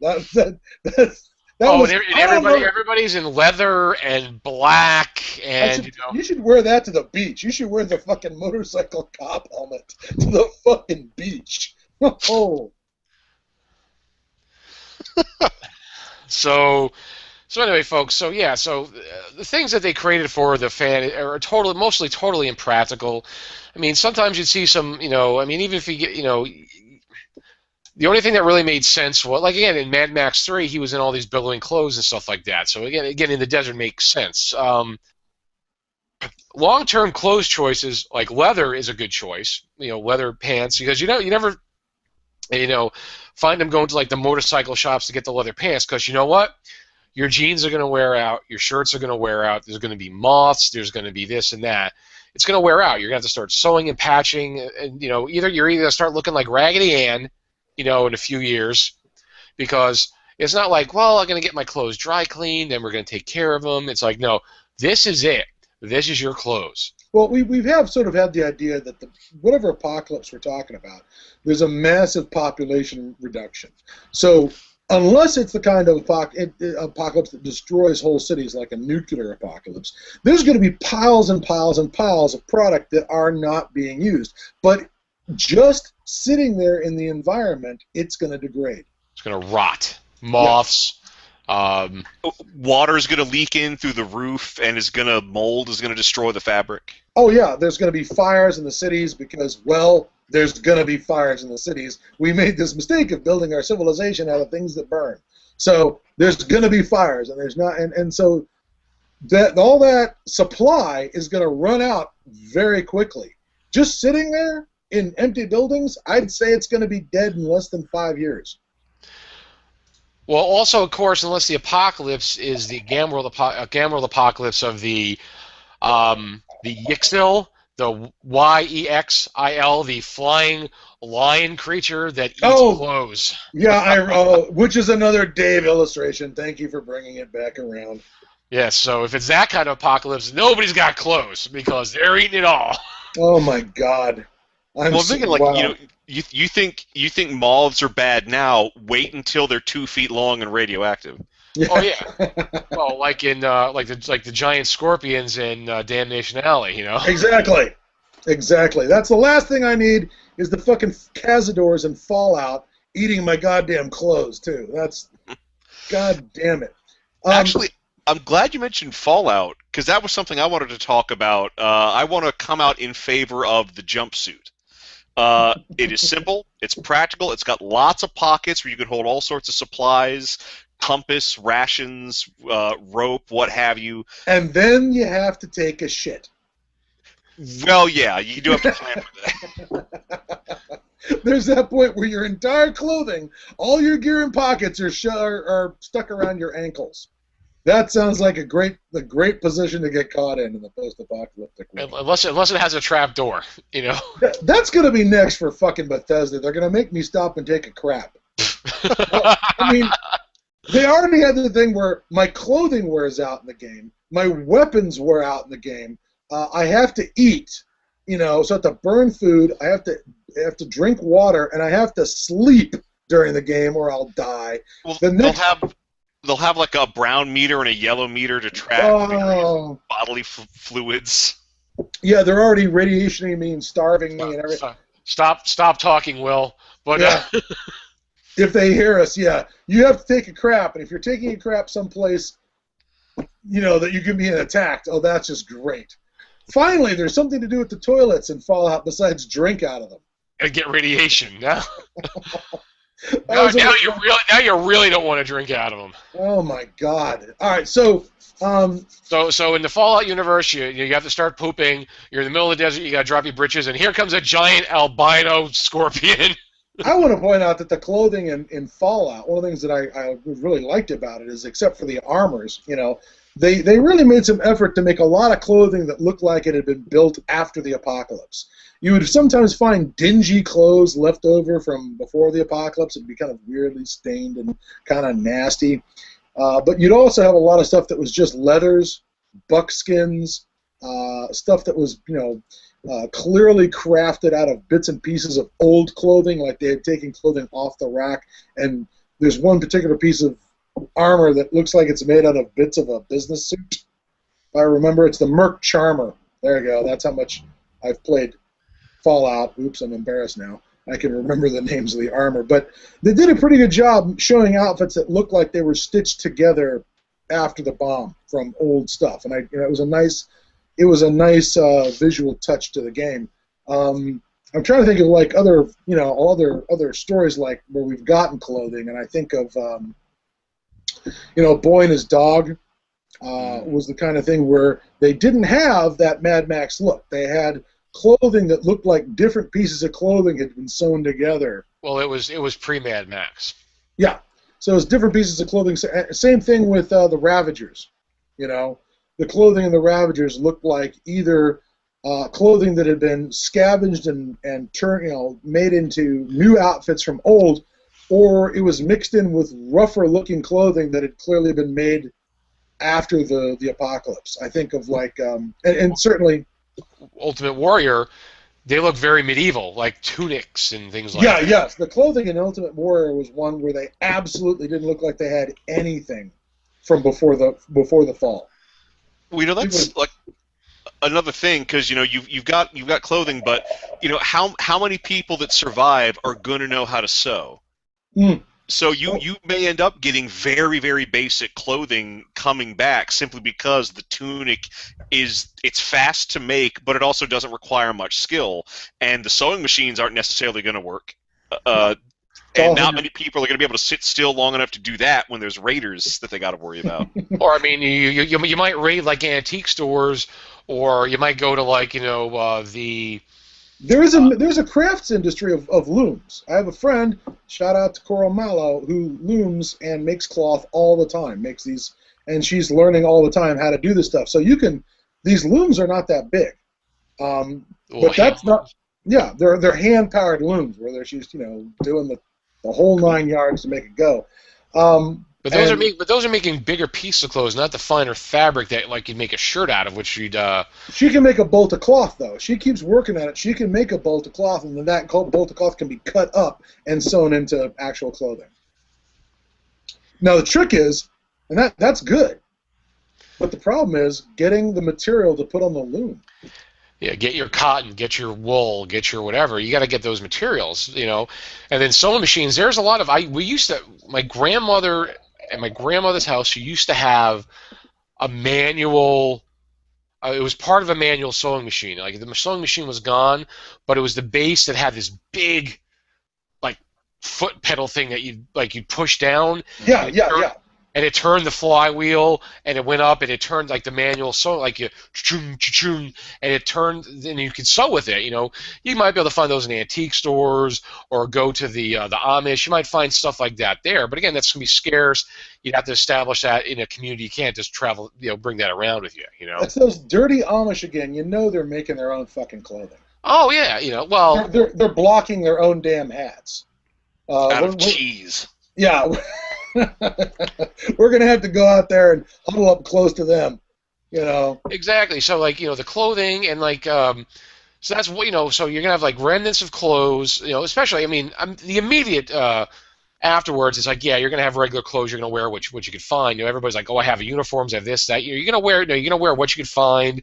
[SPEAKER 1] Everybody's in leather and black, and
[SPEAKER 2] you should wear that to the beach. You should wear the fucking motorcycle cop helmet to the fucking beach. Oh.
[SPEAKER 1] So anyway, folks. So the things that they created for the fan are mostly totally impractical. I mean, sometimes you'd see some, even if you get, the only thing that really made sense was, like, again, in Mad Max 3, he was in all these billowing clothes and stuff like that. So again, in the desert makes sense. Long-term clothes choices, like leather, is a good choice. Leather pants, because you never, find them going to like the motorcycle shops to get the leather pants, because you know what? Your jeans are going to wear out. Your shirts are going to wear out. There's going to be moths. There's going to be this and that. It's going to wear out. You're going to have to start sewing and patching, and you're either going to start looking like Raggedy Ann, in a few years, because it's not like, well, I'm going to get my clothes dry cleaned, then we're going to take care of them. It's like, no, this is it. This is your clothes.
[SPEAKER 2] Well, we have sort of had the idea that whatever apocalypse we're talking about, there's a massive population reduction. So unless it's the kind of apocalypse that destroys whole cities like a nuclear apocalypse, there's going to be piles and piles and piles of product that are not being used. But just sitting there in the environment, it's going to degrade.
[SPEAKER 1] It's going to rot. Moths.
[SPEAKER 3] Water's going to leak in through the roof and is going to destroy the fabric.
[SPEAKER 2] Oh, yeah, there's going to be fires in the cities because, well, there's going to be fires in the cities. We made this mistake of building our civilization out of things that burn. So there's going to be fires, and there's not, and so that all that supply is going to run out very quickly. Just sitting there in empty buildings, I'd say it's going to be dead in less than 5 years.
[SPEAKER 1] Well, also, of course, unless the apocalypse is the Gamworld apocalypse of the Yixil, the Yexil, the flying lion creature that eats clothes.
[SPEAKER 2] Yeah, which is another Dave illustration. Thank you for bringing it back around.
[SPEAKER 1] Yes, so if it's that kind of apocalypse, nobody's got clothes because they're eating it all.
[SPEAKER 2] Oh my God!
[SPEAKER 3] I'm thinking, like, wow. You think moths are bad now? Wait until they're 2 feet long and radioactive.
[SPEAKER 2] Yeah.
[SPEAKER 1] Oh yeah. Well, like in like the giant scorpions in Damnation Alley,
[SPEAKER 2] Exactly. That's the last thing I need is the fucking cazadors in Fallout eating my goddamn clothes too. That's God damn it.
[SPEAKER 3] Actually, I'm glad you mentioned Fallout because that was something I wanted to talk about. I want to come out in favor of the jumpsuit. It is simple, it's practical, it's got lots of pockets where you can hold all sorts of supplies, compass, rations, rope, what have you.
[SPEAKER 2] And then you have to take a shit.
[SPEAKER 3] Well, yeah, you do have to plan for that.
[SPEAKER 2] There's that point where your entire clothing, all your gear and pockets are stuck around your ankles. That sounds like a great position to get caught in the post-apocalyptic world.
[SPEAKER 1] Unless it has a trap door,
[SPEAKER 2] That's going to be next for fucking Bethesda. They're going to make me stop and take a crap. I mean, they already had the thing where my clothing wears out in the game, my weapons wear out in the game. I have to eat, so I have to burn food. I have to drink water, and I have to sleep during the game, or I'll die.
[SPEAKER 3] Well, they'll have like a brown meter and a yellow meter to track bodily fluids.
[SPEAKER 2] Yeah, they're already radiationing me and starving me and everything.
[SPEAKER 1] Stop talking, Will. But
[SPEAKER 2] yeah. If they hear us, yeah, you have to take a crap, and if you're taking a crap someplace, that you can be attacked. Oh, that's just great. Finally, there's something to do with the toilets in Fallout besides drink out of them.
[SPEAKER 1] And get radiation. Now you really don't want to drink out of them.
[SPEAKER 2] Oh my God! All right, so
[SPEAKER 1] in the Fallout universe, you have to start pooping. You're in the middle of the desert. You got to drop your britches, and here comes a giant albino scorpion.
[SPEAKER 2] I want to point out that the clothing in Fallout, one of the things that I really liked about it is, except for the armors, they really made some effort to make a lot of clothing that looked like it had been built after the apocalypse. You would sometimes find dingy clothes left over from before the apocalypse. It'd be kind of weirdly stained and kind of nasty. But you'd also have a lot of stuff that was just leathers, buckskins, stuff that was, clearly crafted out of bits and pieces of old clothing, like they had taken clothing off the rack. And there's one particular piece of armor that looks like it's made out of bits of a business suit. If I remember, it's the Merc Charmer. There you go. That's how much I've played Fallout. Oops, I'm embarrassed now. I can remember the names of the armor. But they did a pretty good job showing outfits that looked like they were stitched together after the bomb from old stuff. And it was a nice visual touch to the game. I'm trying to think of like other, other stories like where we've gotten clothing, and I think of, Boy and His Dog was the kind of thing where they didn't have that Mad Max look. They had clothing that looked like different pieces of clothing had been sewn together.
[SPEAKER 1] Well, it was pre-Mad Max.
[SPEAKER 2] Yeah, so it was different pieces of clothing. Same thing with the Ravagers. The clothing in the Ravagers looked like either clothing that had been scavenged and turned, made into new outfits from old, or it was mixed in with rougher-looking clothing that had clearly been made after the apocalypse. I think of like, and certainly
[SPEAKER 1] Ultimate Warrior, they look very medieval, like tunics and things like that.
[SPEAKER 2] Yeah, yes. The clothing in Ultimate Warrior was one where they absolutely didn't look like they had anything from before the fall.
[SPEAKER 3] Well, that's like another thing, because you've got clothing, but how many people that survive are going to know how to sew? So you may end up getting very, very basic clothing coming back simply because the tunic it's fast to make, but it also doesn't require much skill, and the sewing machines aren't necessarily going to work. And not many people are going to be able to sit still long enough to do that when there's raiders that they got to worry about.
[SPEAKER 1] Or I mean, you might raid like antique stores, or you might go to like the.
[SPEAKER 2] There's a crafts industry of looms. I have a friend, shout out to Coral Mallow, who looms and makes cloth all the time. Makes these, and she's learning all the time how to do this stuff. So these looms are not that big, but that's not. Yeah, they're hand powered looms where she's doing the whole 9 yards to make it go.
[SPEAKER 1] But those are making bigger pieces of clothes, not the finer fabric that like you'd make a shirt out of, which you'd.
[SPEAKER 2] She can make a bolt of cloth though. She keeps working at it. She can make a bolt of cloth, and then that bolt of cloth can be cut up and sewn into actual clothing. Now the trick is, and that's good, but the problem is getting the material to put on the loom.
[SPEAKER 1] Yeah, get your cotton, get your wool, get your whatever. You got to get those materials, And then sewing machines. There's a lot of my grandmother at my grandmother's house. She used to have a manual. It was part of a manual sewing machine. Like the sewing machine was gone, but it was the base that had this big, like foot pedal thing that you'd push down.
[SPEAKER 2] Yeah.
[SPEAKER 1] And it turned the flywheel, and it went up, and it turned like the manual sew, like you, and it turned, and you could sew with it. You might be able to find those in antique stores, or go to the Amish. You might find stuff like that there. But again, that's gonna be scarce. You'd have to establish that in a community. You can't just travel, bring that around with you.
[SPEAKER 2] That's those dirty Amish again. They're making their own fucking clothing.
[SPEAKER 1] Oh yeah, well,
[SPEAKER 2] they're blocking their own damn hats.
[SPEAKER 3] Out of cheese.
[SPEAKER 2] Yeah. We're going to have to go out there and huddle up close to them,
[SPEAKER 1] Exactly. So, like, the clothing and, like, so that's what, so you're going to have, like, remnants of clothes, especially, I mean, the immediate afterwards, it's like, yeah, you're going to have regular clothes, you're going to wear what you could find. Everybody's like, oh, I have uniforms, I have this, that. You're going to wear, you're going to wear what you could find,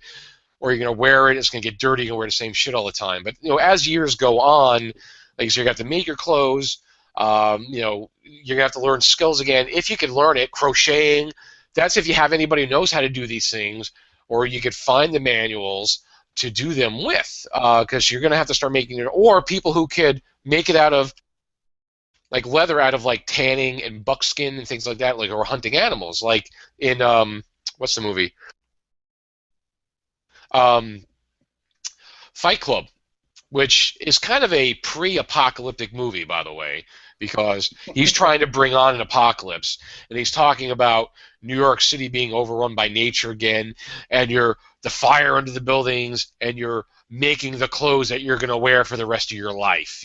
[SPEAKER 1] or you're going to wear it, it's going to get dirty, you're going to wear the same shit all the time. But, as years go on, like, so you have to make your clothes. You're gonna have to learn skills again if you can learn it. Crocheting, that's if you have anybody who knows how to do these things, or you could find the manuals to do them with, because you're gonna have to start making it, or people who could make it out of like leather, out of like tanning and buckskin and things like that, like, or hunting animals, like in what's the movie? Fight Club, which is kind of a pre-apocalyptic movie, by the way, because he's trying to bring on an apocalypse, and he's talking about New York City being overrun by nature again, and the fire under the buildings, and you're making the clothes that you're going to wear for the rest of your life,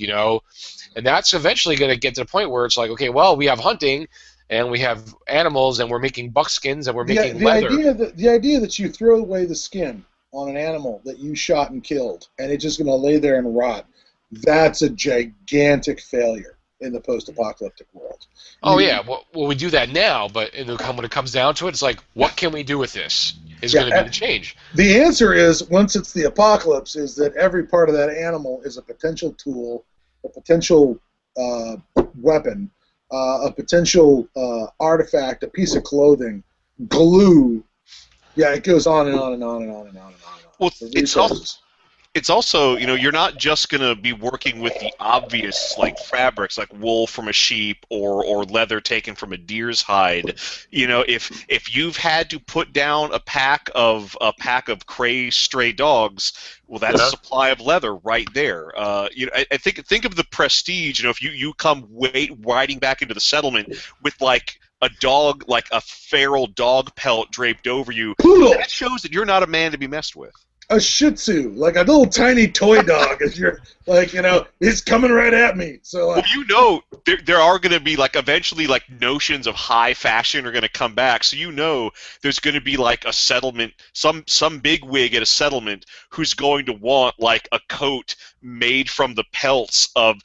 [SPEAKER 1] And that's eventually going to get to the point where it's like, okay, well, we have hunting, and we have animals, and we're making buckskins, and we're making leather.
[SPEAKER 2] The idea that you throw away the skin on an animal that you shot and killed, and it's just going to lay there and rot, that's a gigantic failure in the post-apocalyptic world.
[SPEAKER 1] Yeah, well, we do that now, but when it comes down to it, it's like, what can we do with this is going to be the change.
[SPEAKER 2] The answer is, once it's the apocalypse, is that every part of that animal is a potential tool, a potential weapon, a potential artifact, a piece of clothing, glue. Yeah, it goes on and on and on and on and on and on.
[SPEAKER 3] Well, it's also, you're not just going to be working with the obvious like fabrics like wool from a sheep or leather taken from a deer's hide. If you've had to put down a pack of cray stray dogs, well, that's a supply of leather right there. I think of the prestige. If you come riding back into the settlement with like a dog, like a feral dog pelt draped over you,
[SPEAKER 2] Poodle.
[SPEAKER 3] that shows that you're not a man to be messed with.
[SPEAKER 2] A Shih Tzu, like a little tiny toy dog, if you're like, he's coming right at me. So,
[SPEAKER 3] well, there are going to be like eventually like notions of high fashion are going to come back. So there's going to be like a settlement, some big wig at a settlement who's going to want like a coat made from the pelts of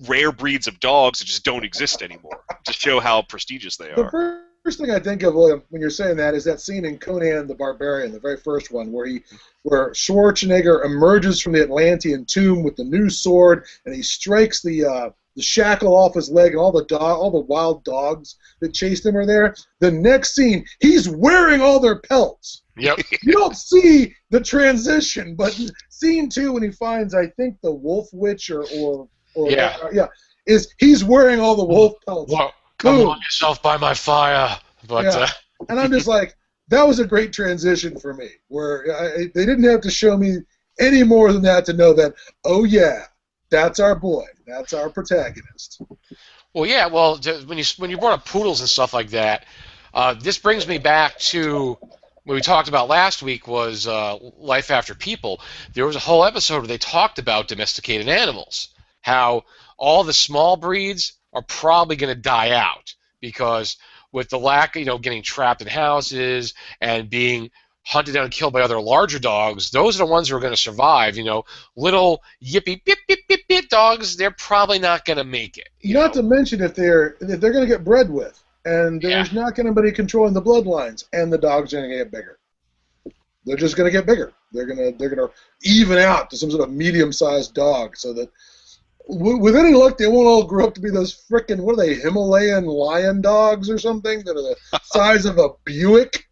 [SPEAKER 3] rare breeds of dogs that just don't exist anymore to show how prestigious they are.
[SPEAKER 2] The first thing I think of, William, when you're saying that is that scene in Conan the Barbarian, the very first one, where Schwarzenegger emerges from the Atlantean tomb with the new sword, and he strikes the shackle off his leg, and all the wild dogs that chased him are there. The next scene, he's wearing all their pelts.
[SPEAKER 1] Yep.
[SPEAKER 2] You don't see the transition, but scene 2, when he finds, I think, the wolf witch is he's wearing all the wolf pelts.
[SPEAKER 1] Well, come on yourself by my fire. But
[SPEAKER 2] and I'm just like, that was a great transition for me, where they didn't have to show me any more than that to know that, oh yeah, that's our boy, that's our protagonist.
[SPEAKER 1] Well, yeah. Well, when you brought up poodles and stuff like that, this brings me back to what we talked about last week was Life After People. There was a whole episode where they talked about domesticated animals, how all the small breeds are probably going to die out because with the lack, getting trapped in houses and being hunted down and killed by other larger dogs, those are the ones who are going to survive. Little yippy bip bip bip bip dogs, they're probably not going to make it.
[SPEAKER 2] Not to mention if they're going to get bred with, and there's not going to be controlling the bloodlines, and the dogs are going to get bigger. They're just going to get bigger. They're going to even out to some sort of medium-sized dog, so that with any luck, they won't all grow up to be those frickin' what are they, Himalayan lion dogs or something that are the size of a Buick.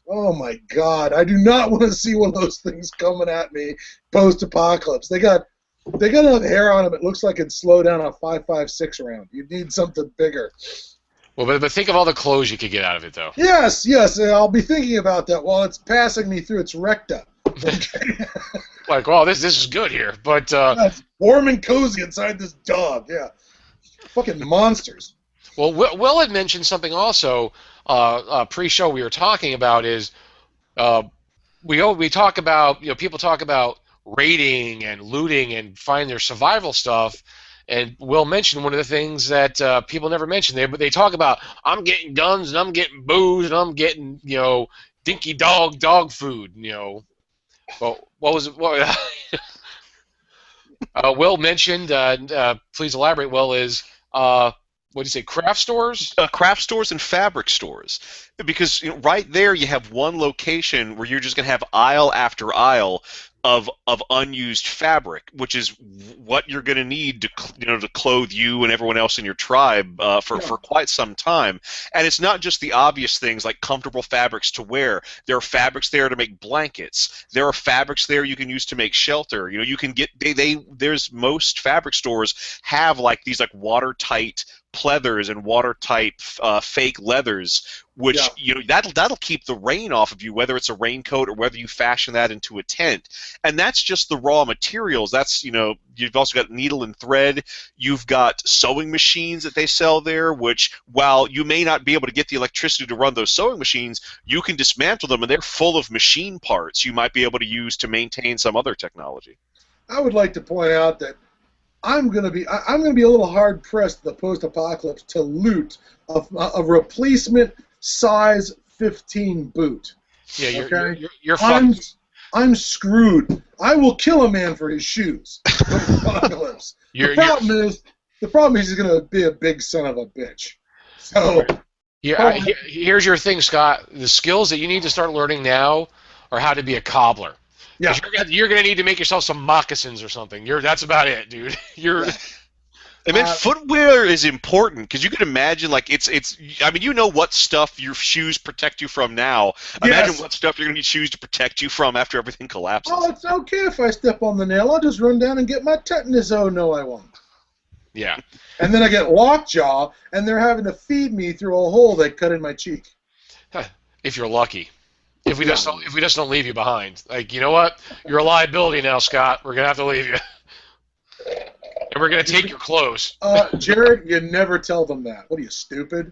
[SPEAKER 2] Oh my God! I do not want to see one of those things coming at me post-apocalypse. They got enough hair on them. It looks like it'd slow down a 5.56 round. You need something bigger.
[SPEAKER 1] Well, but think of all the clothes you could get out of it, though.
[SPEAKER 2] Yes. I'll be thinking about that while it's passing me through its recta.
[SPEAKER 1] Like, well, this is good here, but
[SPEAKER 2] it's warm and cozy inside this dog. Yeah, fucking monsters.
[SPEAKER 1] Well, Will had mentioned something also pre-show we were talking about is we talk about people talk about raiding and looting and find their survival stuff, and Will mentioned one of the things that people never mention. They talk about I'm getting guns and I'm getting booze and I'm getting dinky dog food. Well, what was it? Will mentioned. Please elaborate. Will is what do you say? Craft stores?
[SPEAKER 3] Craft stores and fabric stores, because right there you have one location where you're just going to have aisle after aisle of unused fabric, which is what you're going to need to clothe you and everyone else in your tribe for quite some time. And it's not just the obvious things like comfortable fabrics to wear. There are fabrics there to make blankets. There are fabrics there you can use to make shelter. You can get there's most fabric stores have like these like watertight pleathers and watertight fake leathers, which that'll keep the rain off of you, whether it's a raincoat or whether you fashion that into a tent. And that's just the raw materials. That's you've also got needle and thread. You've got sewing machines that they sell there, which while you may not be able to get the electricity to run those sewing machines, you can dismantle them and they're full of machine parts you might be able to use to maintain some other technology.
[SPEAKER 2] I would like to point out that I'm gonna be a little hard pressed the post-apocalypse to loot a replacement size 15 boot.
[SPEAKER 1] Yeah, you're fucked.
[SPEAKER 2] I'm screwed. I will kill a man for his shoes. Post-apocalypse. The problem is he's gonna be a big son of a bitch. So
[SPEAKER 1] here's your thing, Scott. The skills that you need to start learning now are how to be a cobbler. Yeah. You're gonna need to make yourself some moccasins or something. That's about it, dude.
[SPEAKER 3] I mean, footwear is important because you can imagine, like, it's. I mean, you know what stuff your shoes protect you from now. Imagine what stuff you're going to need shoes to protect you from after everything collapses.
[SPEAKER 2] Oh, it's okay if I step on the nail. I'll just run down and get my tetanus. Oh, no, I won't.
[SPEAKER 1] Yeah.
[SPEAKER 2] And then I get lockjaw, and they're having to feed me through a hole they cut in my cheek.
[SPEAKER 1] If you're lucky. If we just don't leave you behind. Like, you know what? You're a liability now, Scott. We're going to have to leave you. And we're going to take your clothes.
[SPEAKER 2] Jared, you never tell them that. What are you, stupid?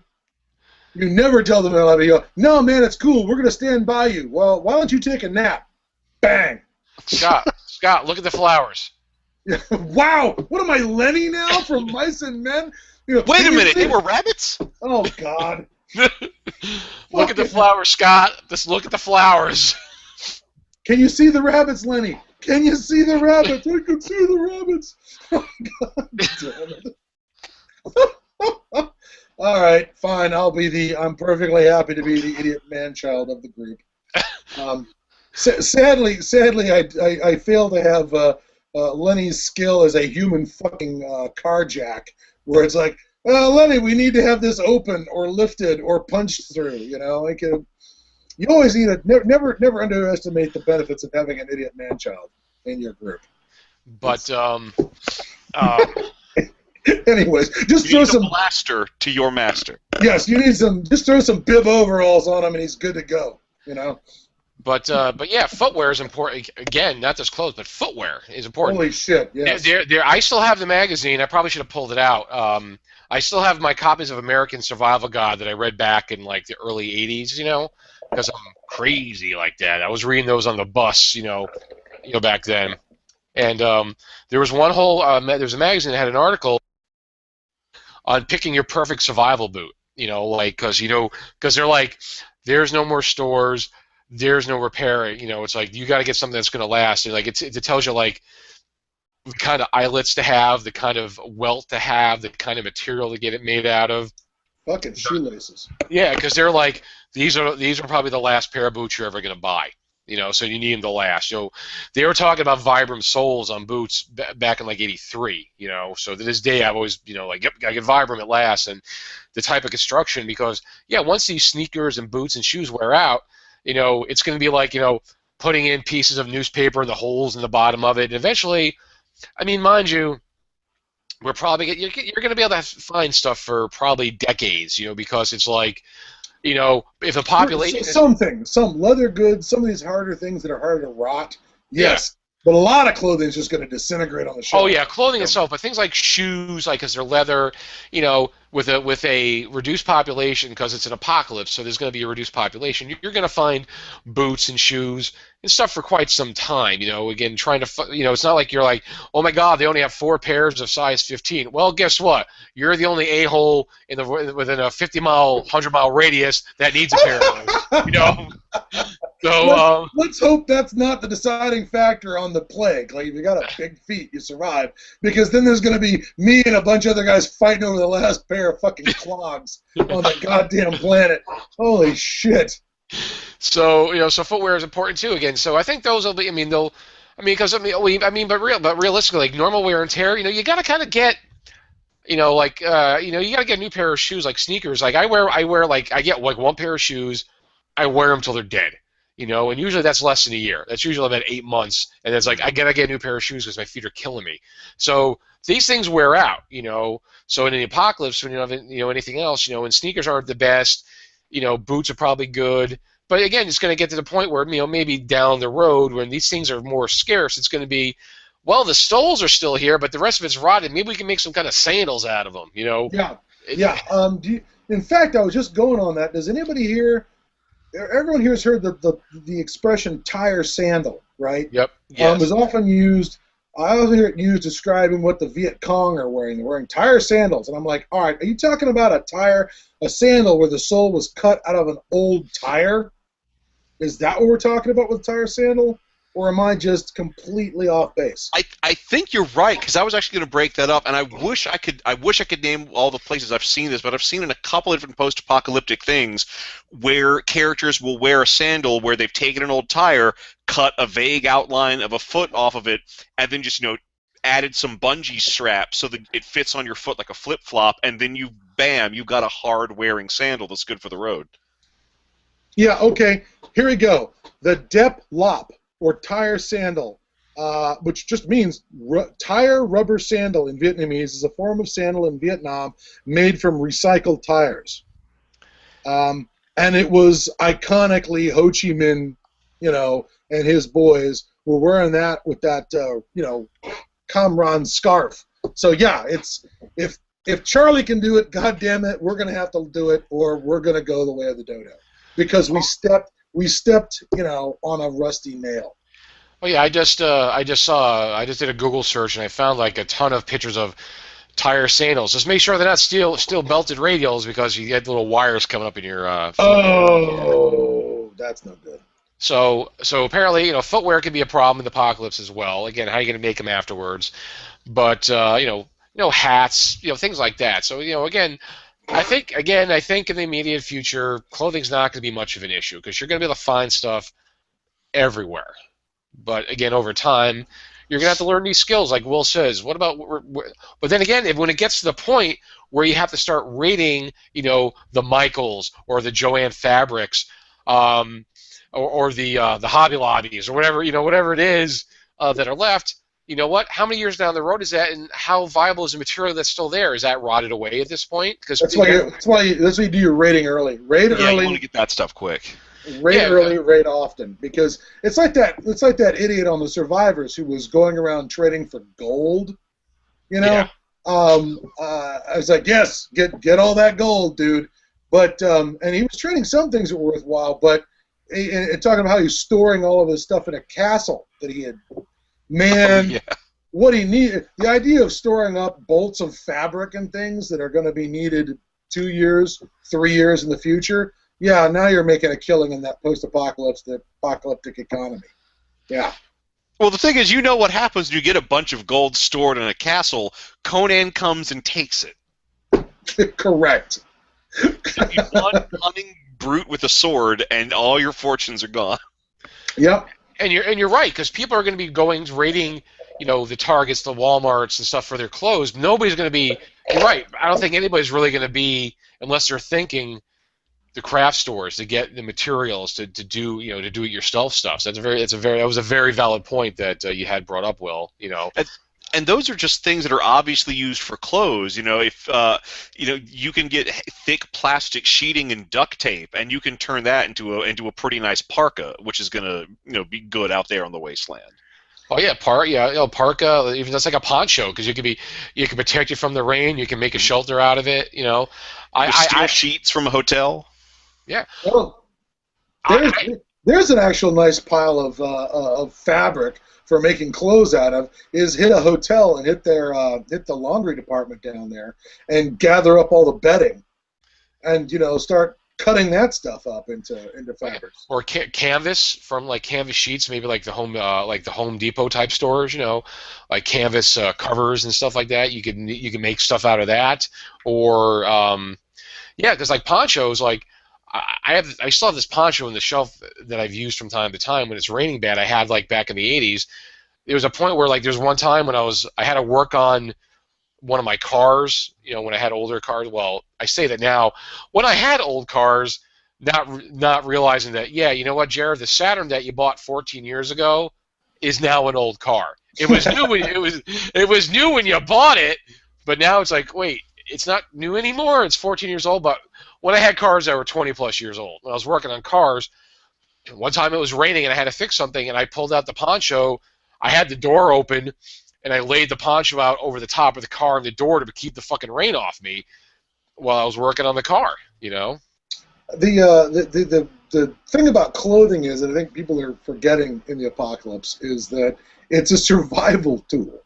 [SPEAKER 2] You never tell them that. You go, no, man, it's cool. We're going to stand by you. Well, why don't you take a nap? Bang.
[SPEAKER 1] Scott, look at the flowers.
[SPEAKER 2] Wow. What am I, Lenny now from Mice and Men? You know,
[SPEAKER 3] wait a minute. They were rabbits?
[SPEAKER 2] Oh, God.
[SPEAKER 1] Look at the flowers, Scott. Just look at the flowers.
[SPEAKER 2] Can you see the rabbits, Lenny? Can you see the rabbits? I can see the rabbits. Oh, God damn it. All right, fine. I'm perfectly happy to be the idiot man-child of the group. Sadly, I fail to have Lenny's skill as a human fucking car jack, where it's like, Lenny, we need to have this open or lifted or punched through. You know, like you always need to never underestimate the benefits of having an idiot man-child in your group.
[SPEAKER 1] But
[SPEAKER 2] anyways, just throw some
[SPEAKER 3] blaster to your master.
[SPEAKER 2] Yes, you need some. Just throw some bib overalls on him, and he's good to go. You know.
[SPEAKER 1] But yeah, footwear is important. Again, not just clothes, but footwear is important.
[SPEAKER 2] Holy shit! Yes.
[SPEAKER 1] I still have the magazine. I probably should have pulled it out. I still have my copies of American Survival Guide that I read back in like the early '80s. You know, because I'm crazy like that. I was reading those on the bus. You know, back then. And there was one whole. There was a magazine that had an article on picking your perfect survival boot. You know, like because they're like, there's no more stores. There's no repairing. You know, it's like you got to get something that's going to last. And like it tells you like the kind of eyelets to have, the kind of welt to have, the kind of material to get it made out of.
[SPEAKER 2] Fucking shoelaces.
[SPEAKER 1] Yeah, because they're like these are probably the last pair of boots you're ever going to buy. You know, so you need them to last. So they were talking about Vibram soles on boots back in like '83. You know, so to this day I've always like, yep, gotta get Vibram, it lasts. And the type of construction, because yeah, once these sneakers and boots and shoes wear out, it's going to be like, putting in pieces of newspaper in the holes in the bottom of it. And eventually, I mean, mind you, you're going to be able to find stuff for probably decades, because it's like, if a population...
[SPEAKER 2] Some leather goods, some of these harder things that are harder to rot, yes. Yeah. But a lot of clothing is just going to disintegrate on the shelf.
[SPEAKER 1] Oh yeah, clothing itself, but things like shoes, like because they're leather, with a reduced population, because it's an apocalypse, so there's going to be a reduced population. You're going to find boots and shoes and stuff for quite some time. Again, trying to, it's not like you're like, oh my God, they only have 4 pairs of size 15. Well, guess what? You're the only a-hole within a 50-mile, 100-mile radius that needs a pair of those. So
[SPEAKER 2] let's hope that's not the deciding factor on the plague. Like, if you got a big feet, you survive. Because then there's going to be me and a bunch of other guys fighting over the last pair of fucking clogs on the goddamn planet. Holy shit.
[SPEAKER 1] So, so footwear is important too. Again, so I think those will be. But realistically, like normal wear and tear, you got to kind of get. You got to get a new pair of shoes, like sneakers. Like I get like one pair of shoes, I wear them till they're dead. And usually that's less than a year. That's usually about 8 months, and it's like I gotta get a new pair of shoes because my feet are killing me. So these things wear out, So in the apocalypse, when you don't have anything else, and sneakers aren't the best, boots are probably good. But again, it's going to get to the point where maybe down the road when these things are more scarce, it's going to be, well, the soles are still here, but the rest of it's rotted. Maybe we can make some kind of sandals out of them,
[SPEAKER 2] Yeah. In fact, I was just going on that. Does anybody here? Everyone here has heard the expression tire sandal, right?
[SPEAKER 1] Yep. Yes.
[SPEAKER 2] It's often used. I often hear it used describing what the Viet Cong are wearing. They're wearing tire sandals, and I'm like, all right, are you talking about a sandal where the sole was cut out of an old tire? Is that what we're talking about with tire sandal? Or am I just completely off base?
[SPEAKER 3] I think you're right, because I was actually going to break that up, and I wish I could name all the places I've seen this, but I've seen in a couple of different post-apocalyptic things where characters will wear a sandal where they've taken an old tire, cut a vague outline of a foot off of it, and then just added some bungee straps so that it fits on your foot like a flip-flop, and then you got a hard-wearing sandal that's good for the road.
[SPEAKER 2] Yeah, okay. Here we go. The Dep Lop, or tire sandal, which just means tire rubber sandal in Vietnamese, is a form of sandal in Vietnam made from recycled tires. And it was iconically Ho Chi Minh, and his boys were wearing that with that, Kamran scarf. So yeah, it's if Charlie can do it, God damn it, we're gonna have to do it, or we're gonna go the way of the dodo, because we stepped, on a rusty nail.
[SPEAKER 1] Oh yeah, I just did a Google search and I found like a ton of pictures of tire sandals. Just make sure they're not steel belted radials, because you get little wires coming up in your feet.
[SPEAKER 2] Oh, that's no good.
[SPEAKER 1] So apparently, footwear can be a problem in the apocalypse as well. Again, how are you going to make them afterwards? But hats, things like that. So again, I think in the immediate future, clothing's not going to be much of an issue, because you're going to be able to find stuff everywhere. But again, over time, you're going to have to learn these skills, like Will says. What about? But then again, when it gets to the point where you have to start rating, the Michaels or the Joanne Fabrics, or the Hobby Lobbies, or whatever it is that are left. You know what? How many years down the road is that, and how viable is the material that's still there? Is that rotted away at this point? Because
[SPEAKER 2] that's why you do your rating early. Rate early.
[SPEAKER 3] You want to get that stuff quick.
[SPEAKER 2] Rate early, rate often, because it's like that. It's like that idiot on The Survivors who was going around trading for gold.
[SPEAKER 1] Yeah.
[SPEAKER 2] I was like, yes, get all that gold, dude. But and he was trading some things that were worthwhile, but and talking about how he's storing all of his stuff in a castle that he had. Man,
[SPEAKER 3] yeah.
[SPEAKER 2] What he needed, the idea of storing up bolts of fabric and things that are going to be needed 2 years, 3 years in the future. Yeah, now you're making a killing in that apocalyptic economy. Yeah.
[SPEAKER 3] Well, the thing is, what happens when you get a bunch of gold stored in a castle. Conan comes and takes it.
[SPEAKER 2] Correct.
[SPEAKER 3] You one cunning brute with a sword, and all your fortunes are gone.
[SPEAKER 2] Yep.
[SPEAKER 1] And you're right, because people are going to be raiding, the Targets, the WalMarts, and stuff for their clothes. Nobody's going to be. You're right. I don't think anybody's really going to be, unless they're thinking, the craft stores to get the materials to do do it yourself stuff. So that was a very valid point that you had brought up, Will.
[SPEAKER 3] And those are just things that are obviously used for clothes. If you can get thick plastic sheeting and duct tape, and you can turn that into a pretty nice parka, which is gonna be good out there on the wasteland.
[SPEAKER 1] Oh yeah, parka. Even that's like a poncho, because you can protect you from the rain. You can make a shelter out of it.
[SPEAKER 3] Steal sheets from a hotel.
[SPEAKER 1] Yeah.
[SPEAKER 2] Well, there's an actual nice pile of fabric for making clothes out of, is hit a hotel and hit the laundry department down there and gather up all the bedding, and start cutting that stuff up into fabrics.
[SPEAKER 1] Or canvas from canvas sheets, maybe like the Home Depot type stores, like canvas covers and stuff like that. You can make stuff out of that, or because like ponchos, like I still have this poncho in the shelf that I've used from time to time when it's raining bad. I had back in the 80s. There was a point where there's one time when I had to work on one of my cars, when I had older cars. Well, I say that now. When I had old cars, not realizing that, you know what, Jared, the Saturn that you bought 14 years ago is now an old car. It was new when it was new when you bought it, but now it's like, wait, it's not new anymore. It's 14 years old. But when I had cars that were 20 plus years old, when I was working on cars, one time it was raining and I had to fix something, and I pulled out the poncho. I had the door open, and I laid the poncho out over the top of the car and the door to keep the fucking rain off me while I was working on the car.
[SPEAKER 2] The thing about clothing is, that I think people are forgetting in the apocalypse, is that it's a survival tool.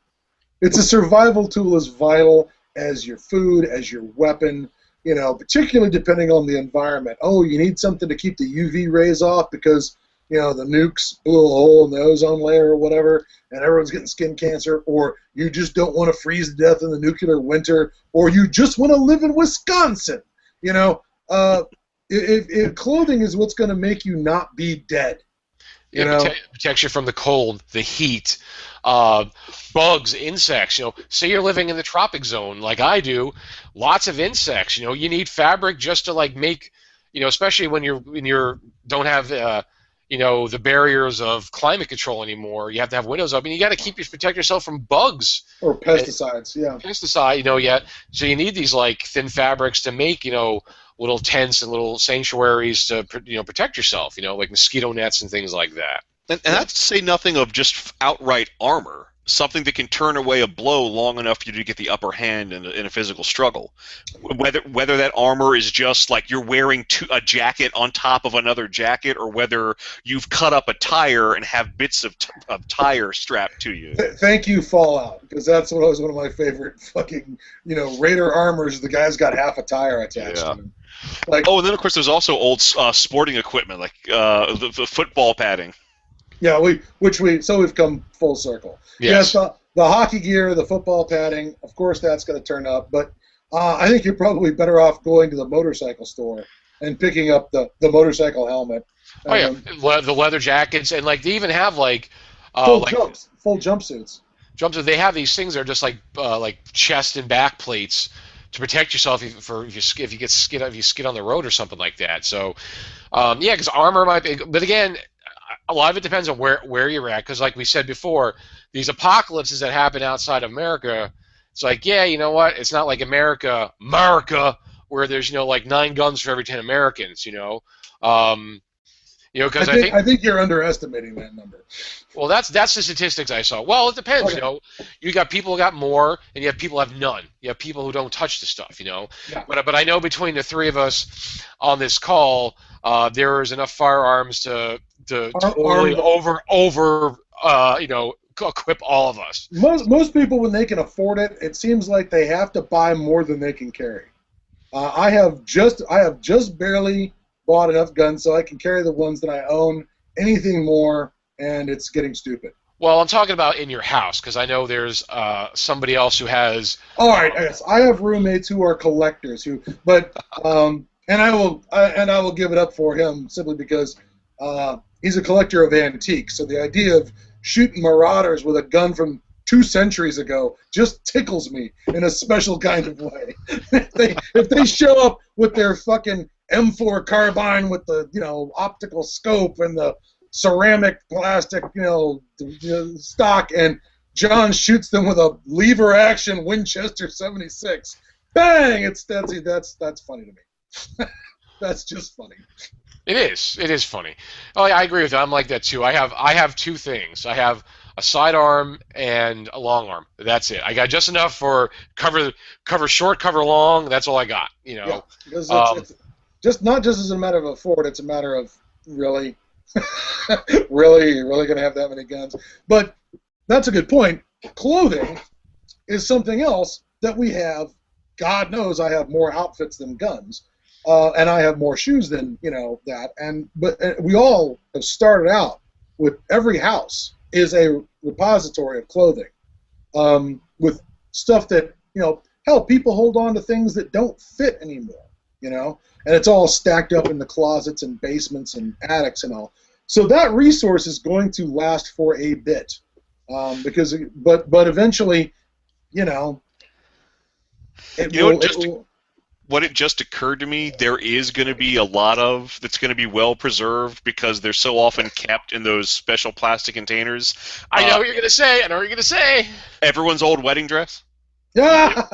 [SPEAKER 2] It's a survival tool as vital as your food, as your weapon. Particularly depending on the environment. Oh, you need something to keep the UV rays off because the nukes blew a hole in the ozone layer or whatever, and everyone's getting skin cancer, or you just don't want to freeze to death in the nuclear winter, or you just want to live in Wisconsin. If clothing is what's going to make you not be dead. You know,
[SPEAKER 1] protects you from the cold, the heat, uh, bugs, insects. Say you're living in the tropic zone like I do, lots of insects. You need fabric just to like make, especially when you're don't have the barriers of climate control anymore. You have to have windows open. You got to protect yourself from bugs
[SPEAKER 2] or pesticides. Yeah,
[SPEAKER 1] pesticide. So you need these like thin fabrics to make little tents and little sanctuaries to protect yourself. Like mosquito nets and things like that.
[SPEAKER 3] And that's to say nothing of just outright armor, something that can turn away a blow long enough for you to get the upper hand in a physical struggle. Whether that armor is just like you're wearing a jacket on top of another jacket, or whether you've cut up a tire and have bits of tire strapped to you.
[SPEAKER 2] Thank you, Fallout, because that's what was one of my favorite fucking Raider armors. The guy's got half a tire attached to him. Like,
[SPEAKER 3] and then of course there's also old sporting equipment like the football padding.
[SPEAKER 2] Yeah, we've come full circle.
[SPEAKER 1] Yes,
[SPEAKER 2] the hockey gear, the football padding, of course that's going to turn up, but I think you're probably better off going to the motorcycle store and picking up the motorcycle helmet.
[SPEAKER 1] The leather jackets, and like they even have like
[SPEAKER 2] full jumpsuits.
[SPEAKER 1] They have these things that are just like chest and back plates to protect yourself if you skid on the road or something like that. So because armor might be, but again, a lot of it depends on where you're at, because like we said before, these apocalypses that happen outside of America, it's like, yeah, you know what? It's not like America, where there's like 9 guns for every 10 Americans. Because
[SPEAKER 2] I think you're underestimating that number.
[SPEAKER 1] Well, that's the statistics I saw. Well, it depends.
[SPEAKER 2] Okay.
[SPEAKER 1] You got people who got more, and you have people who have none. You have people who don't touch the stuff.
[SPEAKER 2] Yeah.
[SPEAKER 1] But I know between the three of us on this call, there is enough firearms to totally equip all of us.
[SPEAKER 2] Most people, when they can afford it, it seems like they have to buy more than they can carry. I have just barely bought enough guns so I can carry the ones that I own. Anything more, and it's getting stupid.
[SPEAKER 1] Well, I'm talking about in your house, because I know there's somebody else who has.
[SPEAKER 2] All right, yes, I have roommates who are collectors and I will give it up for him simply because he's a collector of antiques. So the idea of shooting marauders with a gun from 2 centuries ago just tickles me in a special kind of way. if they show up with their fucking M4 carbine with the optical scope and the ceramic plastic stock, and John shoots them with a lever action Winchester 76, bang! That's funny to me. That's just funny.
[SPEAKER 1] It is funny. Oh, yeah, I agree with that. I'm like that too. I have 2 things. I have a sidearm and a long arm. That's it. I got just enough for cover short, cover long. That's all I got.
[SPEAKER 2] Yeah, because it's just not just as a matter of afford. It's a matter of really, really going to have that many guns. But that's a good point. Clothing is something else that we have. God knows I have more outfits than guns. And I have more shoes than that, but we all have started out with every house is a repository of clothing, with stuff that hell, people hold on to things that don't fit anymore, and it's all stacked up in the closets and basements and attics and all. So that resource is going to last for a bit, but eventually,
[SPEAKER 3] What it just occurred to me, there is going to be a lot of that's going to be well preserved because they're so often kept in those special plastic containers.
[SPEAKER 1] I know what you're going to say. I know what you're going to say.
[SPEAKER 3] Everyone's old wedding dress.
[SPEAKER 2] Yeah.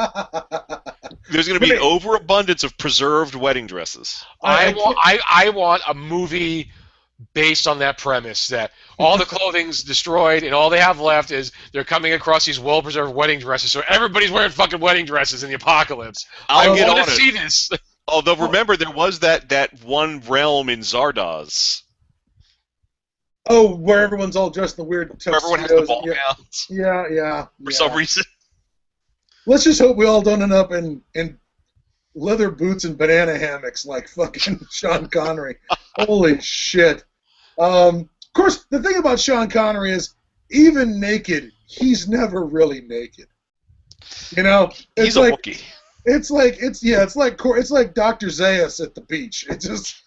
[SPEAKER 3] There's going to be an overabundance of preserved wedding dresses.
[SPEAKER 1] I want a movie based on that premise that all the clothing's destroyed and all they have left is they're coming across these well-preserved wedding dresses, so everybody's wearing fucking wedding dresses in the apocalypse. I want to see this.
[SPEAKER 3] Although remember, there was that one realm in Zardoz.
[SPEAKER 2] Oh, where everyone's all dressed in the weird tuxedos.
[SPEAKER 3] Where everyone has the ball gowns.
[SPEAKER 2] Yeah.
[SPEAKER 3] For some reason.
[SPEAKER 2] Let's just hope we all don't end up in leather boots and banana hammocks like fucking Sean Connery. Holy shit. Of course, the thing about Sean Connery is, even naked, he's never really naked. It's
[SPEAKER 3] he's a Wookiee.
[SPEAKER 2] It's like Dr. Zaius at the beach. It just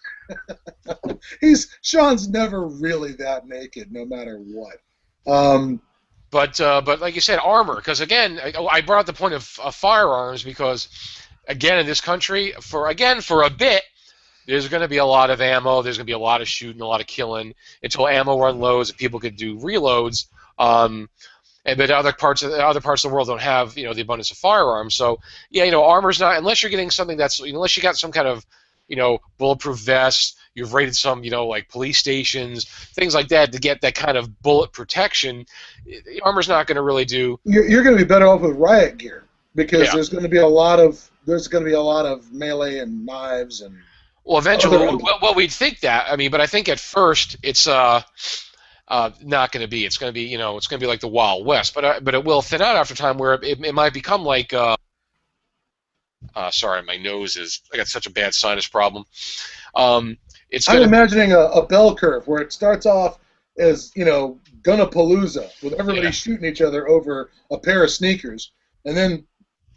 [SPEAKER 2] Sean's never really that naked, no matter what. Um,
[SPEAKER 1] But like you said, armor. Because again, I brought up the point of firearms because, again, in this country, for a bit, there's going to be a lot of ammo. There's going to be a lot of shooting, a lot of killing until ammo unloads and people could do reloads. But other parts of the world don't have the abundance of firearms. So yeah, armor's not, unless you're getting something unless you got some kind of bulletproof vest. You've raided some like police stations, things like that to get that kind of bullet protection. Armor's not going to really do.
[SPEAKER 2] You're going to be better off with riot gear because
[SPEAKER 1] Yeah.
[SPEAKER 2] there's going to be a lot of melee and knives and.
[SPEAKER 1] Well, eventually, well, we'd think that. I mean, but I think at first it's not going to be. It's going to be, it's going to be like the Wild West. But it will thin out after time, where it might become like. Sorry, my nose is. I got such a bad sinus problem. I'm
[SPEAKER 2] imagining a bell curve where it starts off as Gunapalooza with everybody shooting each other over a pair of sneakers, and then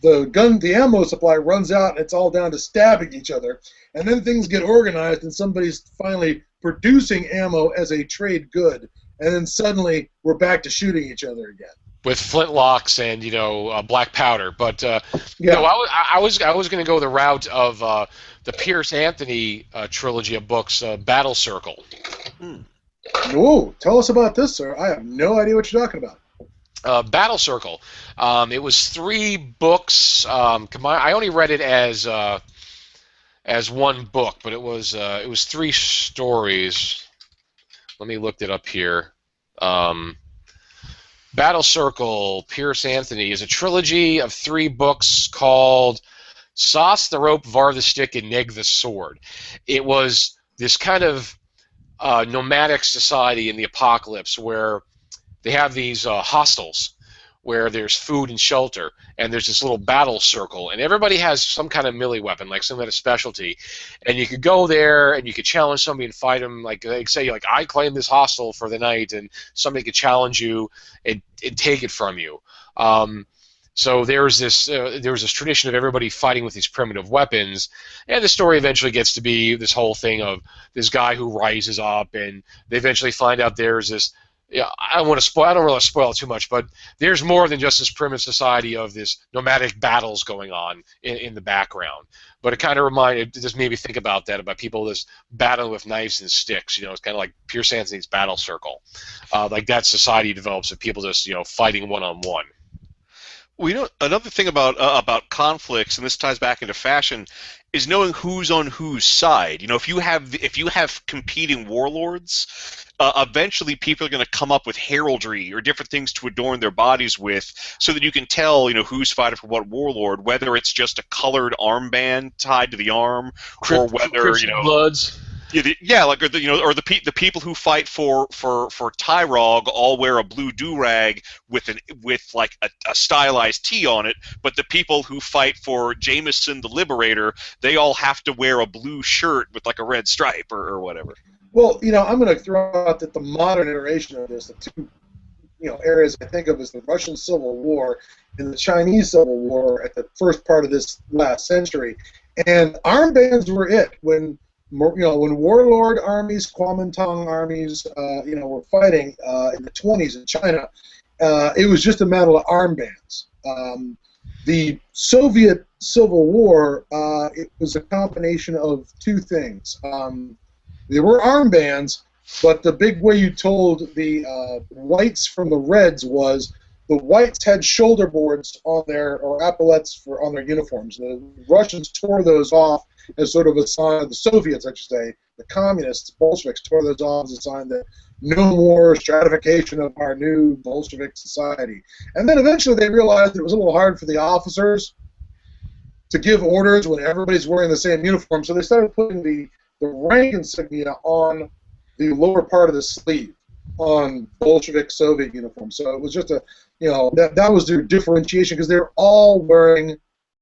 [SPEAKER 2] the ammo supply runs out and it's all down to stabbing each other, and then things get organized and somebody's finally producing ammo as a trade good, and then suddenly we're back to shooting each other again
[SPEAKER 1] with flintlocks and black powder. But I was going to go the route of the Pierce Anthony trilogy of books, Battle Circle.
[SPEAKER 2] Whoa, tell us about this, sir. I have no idea what you're talking about.
[SPEAKER 1] Battle Circle. It was 3 books. I only read it as one book, but it was 3 stories. Let me look it up here. Battle Circle, Pierce Anthony, is a trilogy of 3 books called Sauce the Rope, Var the Stick, and Neg the Sword. It was this kind of nomadic society in the apocalypse where they have these hostels where there's food and shelter, and there's this little battle circle, and everybody has some kind of melee weapon, like some kind of specialty, and you could go there and you could challenge somebody and fight them, like say I claim this hostel for the night, and somebody could challenge you and take it from you. So there was this tradition of everybody fighting with these primitive weapons, and the story eventually gets to be this whole thing of this guy who rises up, and they eventually find out there's this. Yeah, I don't want to spoil too much, but there's more than just this primitive society of this nomadic battles going on in the background. But it kind of just made me think about that, about people just battling with knives and sticks. It's kind of like Pierce Anthony's Battle Circle. Like that society develops of people just fighting one-on-one.
[SPEAKER 3] Well, another thing about conflicts, and this ties back into fashion, is knowing who's on whose side. If you have competing warlords, eventually people are going to come up with heraldry or different things to adorn their bodies with, so that you can tell who's fighting for what warlord, whether it's just a colored armband tied to the arm, or whether
[SPEAKER 1] Bloods.
[SPEAKER 3] Yeah, or the people who fight for Tyrog all wear a blue do-rag with like a stylized T on it, but the people who fight for Jameson the Liberator, they all have to wear a blue shirt with like a red stripe or whatever.
[SPEAKER 2] Well, I'm going to throw out that the modern iteration of this, the 2 areas I think of as the Russian Civil War and the Chinese Civil War at the first part of this last century, and armbands were it when warlord armies, Kuomintang armies, were fighting in the 20s in China. It was just a matter of armbands. The Soviet Civil War, it was a combination of 2 things. There were armbands, but the big way you told the whites from the reds was the whites had shoulder boards on or epaulettes on their uniforms. The Russians tore those off as sort of a sign, the Soviets, I should say, the communists, Bolsheviks, tore those off as a sign that no more stratification of our new Bolshevik society. And then eventually they realized it was a little hard for the officers to give orders when everybody's wearing the same uniform, so they started putting the rank insignia on the lower part of the sleeve on Bolshevik Soviet uniforms. So it was just that was their differentiation, because they're all wearing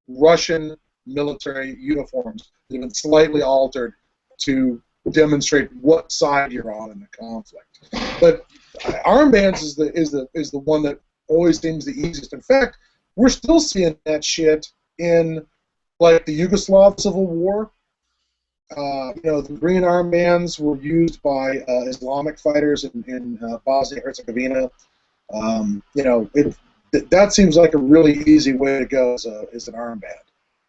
[SPEAKER 2] Russian military uniforms that have been slightly altered to demonstrate what side you're on in the conflict. But armbands is the one that always seems the easiest. In fact, we're still seeing that shit in like the Yugoslav Civil War. The green armbands were used by Islamic fighters in Bosnia and Herzegovina. That seems like a really easy way to go as an armband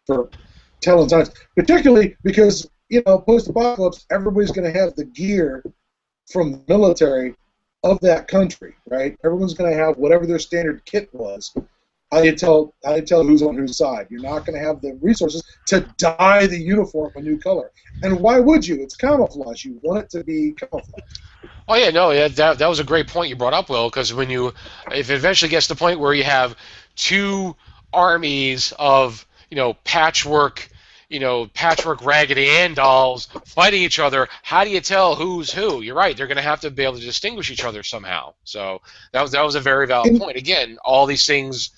[SPEAKER 2] for telling times, particularly because post-apocalypse, everybody's going to have the gear from the military of that country, right? Everyone's going to have whatever their standard kit was. How do you tell who's on whose side? You're not going to have the resources to dye the uniform a new color. And why would you? It's camouflage. You want it to be camouflage.
[SPEAKER 1] Oh yeah, no, yeah, that was a great point you brought up, Will, because if it eventually gets to the point where you have two armies of patchwork Raggedy Ann dolls fighting each other, how do you tell who's who? You're right, they're going to have to be able to distinguish each other somehow. So that was a very valid point. Again, all these things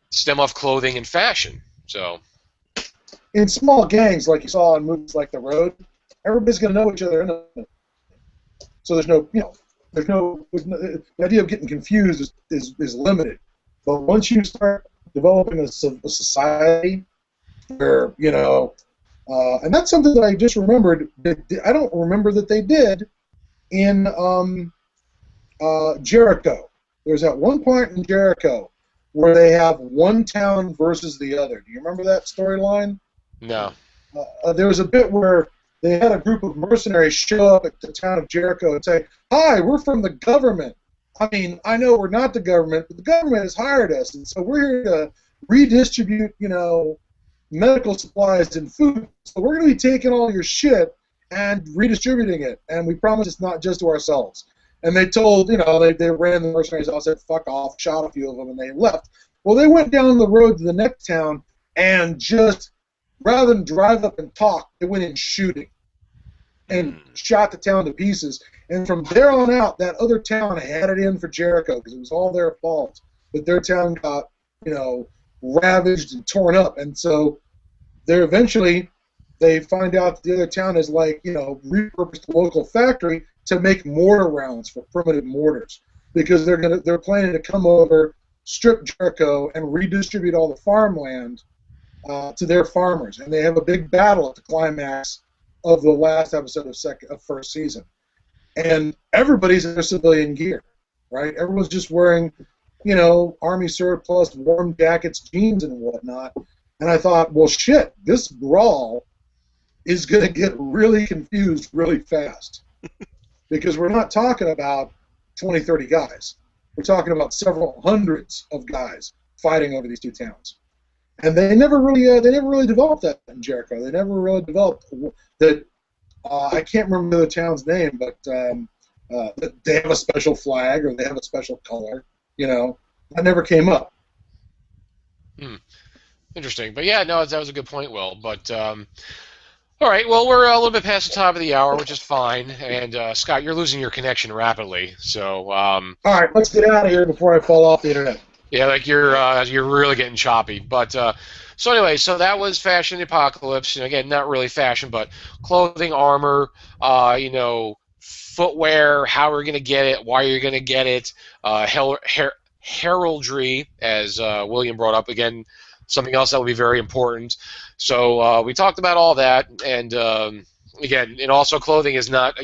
[SPEAKER 1] stem off clothing and fashion. So
[SPEAKER 2] in small gangs, like you saw in movies like The Road, everybody's going to know each other. So the idea of getting confused is limited. But once you start developing a society where, and that's something that I just remembered. I don't remember that they did in Jericho. There's at one point in Jericho where they have one town versus the other. Do you remember that storyline?
[SPEAKER 1] No.
[SPEAKER 2] There was a bit where they had a group of mercenaries show up at the town of Jericho and say, "Hi, we're from the government. I mean, I know we're not the government, but the government has hired us, and so we're here to redistribute, medical supplies and food. So we're going to be taking all your shit and redistributing it, and we promise it's not just to ourselves." And they told, they ran the mercenaries out, said, "Fuck off," shot a few of them, and they left. Well, they went down the road to the next town and just, rather than drive up and talk, they went in shooting and shot the town to pieces. And from there on out, that other town had it in for Jericho because it was all their fault that their town got, ravaged and torn up. And so they find out that the other town is repurposed the local factory to make mortar rounds for primitive mortars because they're planning to come over, strip Jericho, and redistribute all the farmland to their farmers. And they have a big battle at the climax of the last episode of first season. And everybody's in their civilian gear, right? Everyone's just wearing, army surplus, warm jackets, jeans, and whatnot. And I thought, well, shit, this brawl is going to get really confused really fast. Because we're not talking about 20, 30 guys. We're talking about several hundreds of guys fighting over these two towns. And they never really developed that in Jericho. They never really developed that. I can't remember the town's name, but they have a special flag or they have a special color. That never came up.
[SPEAKER 1] Interesting, but yeah, no, that was a good point, Will. But all right, well, we're a little bit past the top of the hour, which is fine. And Scott, you're losing your connection rapidly, so.
[SPEAKER 2] All right, let's get out of here before I fall off the internet.
[SPEAKER 1] Yeah, you're really getting choppy. But so anyway, so that was Fashion in the Apocalypse. Again, not really fashion, but clothing, armor, footwear, how we're gonna get it, why you're gonna get it, heraldry, as William brought up again, something else that will be very important. So we talked about all that, and again, and also clothing is not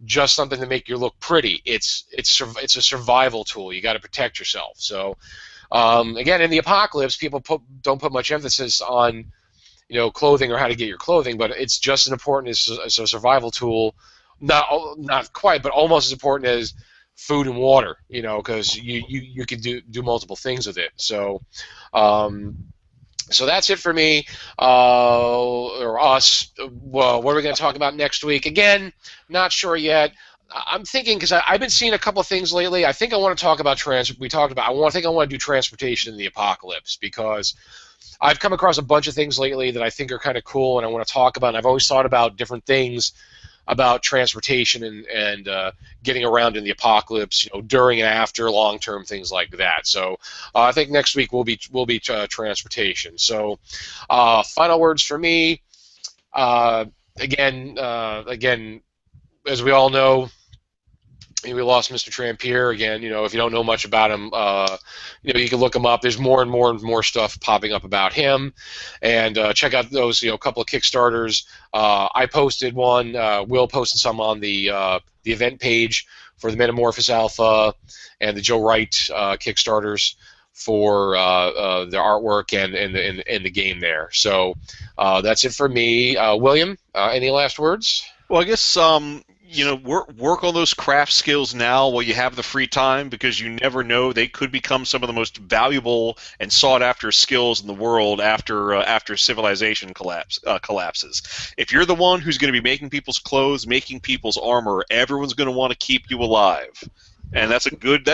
[SPEAKER 1] just something to make you look pretty. It's a survival tool. You got to protect yourself. So again, in the apocalypse, people don't put much emphasis on clothing or how to get your clothing, but it's just as important as a survival tool. Not quite, but almost as important as food and water. Because you can do multiple things with it. So. So that's it for me, or us. Well, what are we going to talk about next week? Again, not sure yet. I'm thinking, because I've been seeing a couple of things lately. I think I want to talk about I want to do transportation in the apocalypse, because I've come across a bunch of things lately that I think are kind of cool, and I want to talk about. And I've always thought about different things about transportation and getting around in the apocalypse, during and after, long-term things like that. So I think next week will be transportation. So final words for me. Again, as we all know, We lost Mr. Trampier again. If you don't know much about him, you can look him up. There's more and more and more stuff popping up about him, and check out those couple of Kickstarters. I posted one. Will posted some on the event page for the Metamorphosis Alpha and the Joe Wright Kickstarters for their artwork and the game there. So that's it for me. William, any last words?
[SPEAKER 3] Well, I guess work on those craft skills now while you have the free time, because you never know, they could become some of the most valuable and sought after skills in the world after civilization collapses. If you're the one who's going to be making people's clothes, making people's armor, everyone's going to want to keep you alive. And that's a good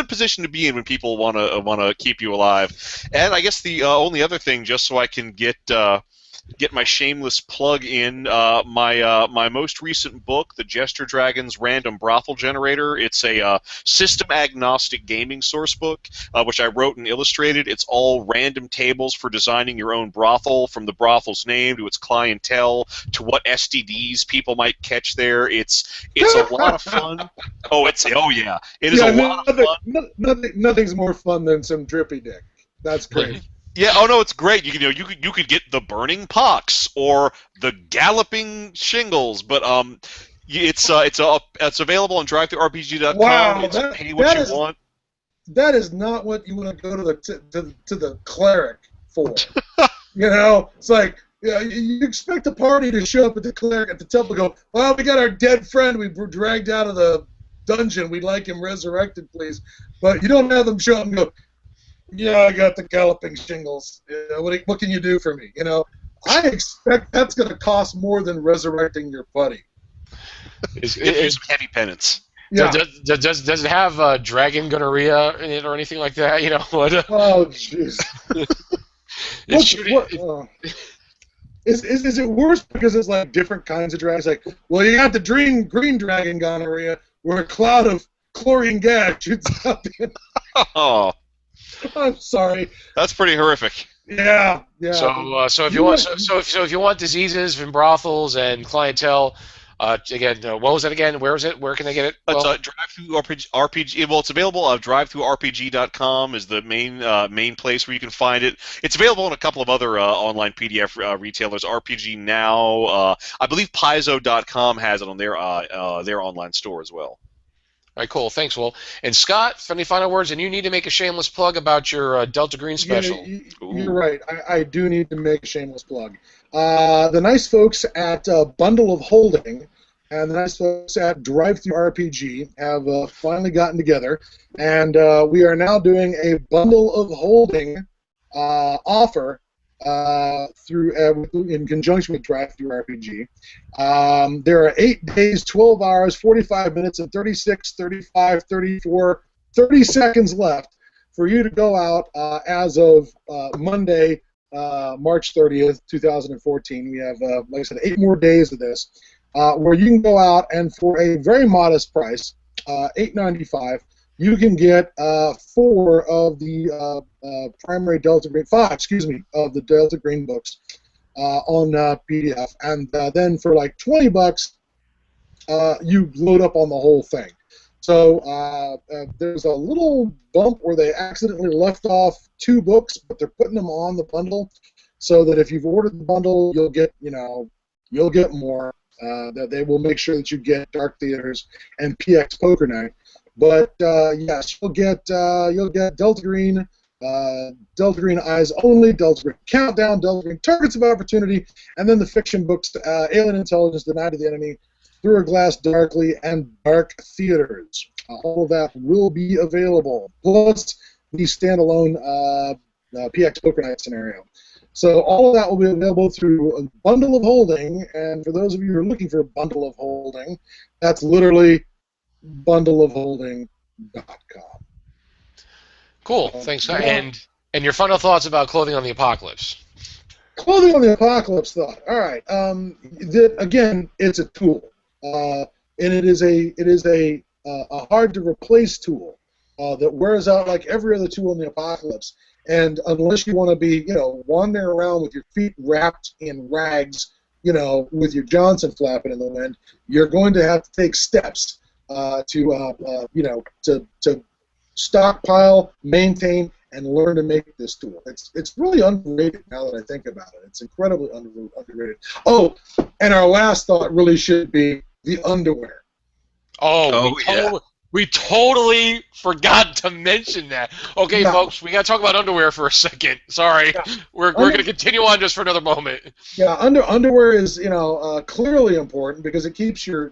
[SPEAKER 3] position to be in when people want to keep you alive. And I guess the only other thing, just so I can get my shameless plug in, my most recent book, The Jester Dragon's Random Brothel Generator. It's a system-agnostic gaming source book, which I wrote and illustrated. It's all random tables for designing your own brothel, from the brothel's name to its clientele to what STDs people might catch there. It's a lot of fun. Oh yeah, it is a lot of fun.
[SPEAKER 2] Nothing's more fun than some drippy dick. That's great.
[SPEAKER 3] Yeah, oh no, it's great. You could get the burning pox or the galloping shingles, but it's available on DriveThruRPG.com.
[SPEAKER 2] Wow,
[SPEAKER 3] it's pay what you want.
[SPEAKER 2] That is not what you want to go to the cleric for. It's like you expect a party to show up at the cleric at the temple and go, well, we got our dead friend we were dragged out of the dungeon. We'd like him resurrected, please. But you don't have them show up and go, yeah, I got the galloping shingles. What can you do for me? I expect that's going to cost more than resurrecting your buddy.
[SPEAKER 3] It's heavy penance.
[SPEAKER 2] Yeah.
[SPEAKER 1] Does it have dragon gonorrhea in it or anything like that?
[SPEAKER 2] Oh, jeez. Is it worse because it's like different kinds of dragons? Like, well, you got the green dragon gonorrhea, where a cloud of chlorine gas shoots up in.
[SPEAKER 3] Oh.
[SPEAKER 2] I'm sorry.
[SPEAKER 3] That's pretty horrific.
[SPEAKER 2] Yeah.
[SPEAKER 1] So if you want diseases from brothels and clientele, again, what was it again? Where is it? Where can they get it?
[SPEAKER 3] It's DriveThruRPG. Well, it's available. DriveThruRPG.com is the main place where you can find it. It's available in a couple of other online PDF retailers. RPG Now, I believe Paizo.com has it on their online store as well.
[SPEAKER 1] All right, cool. Thanks, Will. And Scott, any final words? And you need to make a shameless plug about your Delta Green special.
[SPEAKER 2] Yeah, you're right. I do need to make a shameless plug. The nice folks at Bundle of Holding and the nice folks at DriveThruRPG have finally gotten together, and we are now doing a Bundle of Holding offer in conjunction with DriveThruRPG. There are 8 days, 12 hours, 45 minutes, and 36, 35, 34, 30 seconds left for you to go out as of Monday, March 30th, 2014. We have, like I said, 8 more days of this, where you can go out and for a very modest price, $8.95, you can get 4 of the primary Delta Green, 5, of the Delta Green books on PDF, and then for like $20, you load up on the whole thing. So there's a little bump where they accidentally left off 2 books, but they're putting them on the bundle, so that if you've ordered the bundle, you'll get more. That they will make sure that you get Dark Theaters and PX Poker Night. But yes, you'll get Delta Green Eyes Only, Delta Green Countdown, Delta Green Targets of Opportunity, and then the fiction books Alien Intelligence, The Night of the Enemy, Through a Glass Darkly, and Dark Theaters. All of that will be available, plus the standalone PX Poker Night scenario. So all of that will be available through a Bundle of Holding, and for those of you who are looking for a Bundle of Holding, that's literally bundleofholding.com.
[SPEAKER 1] Cool, thanks. And your final thoughts about Clothing on the Apocalypse?
[SPEAKER 2] Clothing on the Apocalypse thought. All right. Again, it's a tool, and it is a hard to replace tool that wears out like every other tool in the Apocalypse. And unless you want to be, wandering around with your feet wrapped in rags, with your Johnson flapping in the wind, you're going to have to take steps to stockpile, maintain, and learn to make this tool. It's really underrated now that I think about it. It's incredibly underrated. Oh, and our last thought really should be the underwear.
[SPEAKER 1] We totally forgot to mention that. Okay,
[SPEAKER 2] Yeah.
[SPEAKER 1] folks, we got to talk about underwear for a second. Sorry, we're going to continue on just for another moment.
[SPEAKER 2] Yeah, underwear is clearly important because it keeps your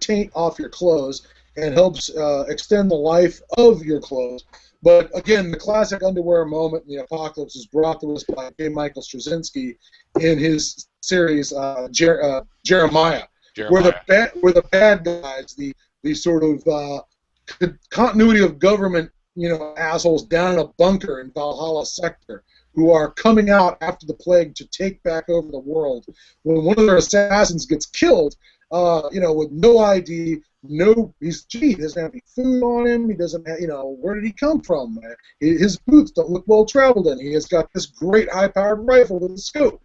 [SPEAKER 2] taint off your clothes and helps extend the life of your clothes. But again, the classic underwear moment in the Apocalypse is brought to us by J. Michael Straczynski in his series Jeremiah, where the bad guys, the sort of continuity of government, assholes down in a bunker in Valhalla sector, who are coming out after the plague to take back over the world. When one of their assassins gets killed, with no ID, he doesn't have any food on him. He doesn't have, where did he come from? His boots don't look well traveled in. He has got this great high-powered rifle with a scope,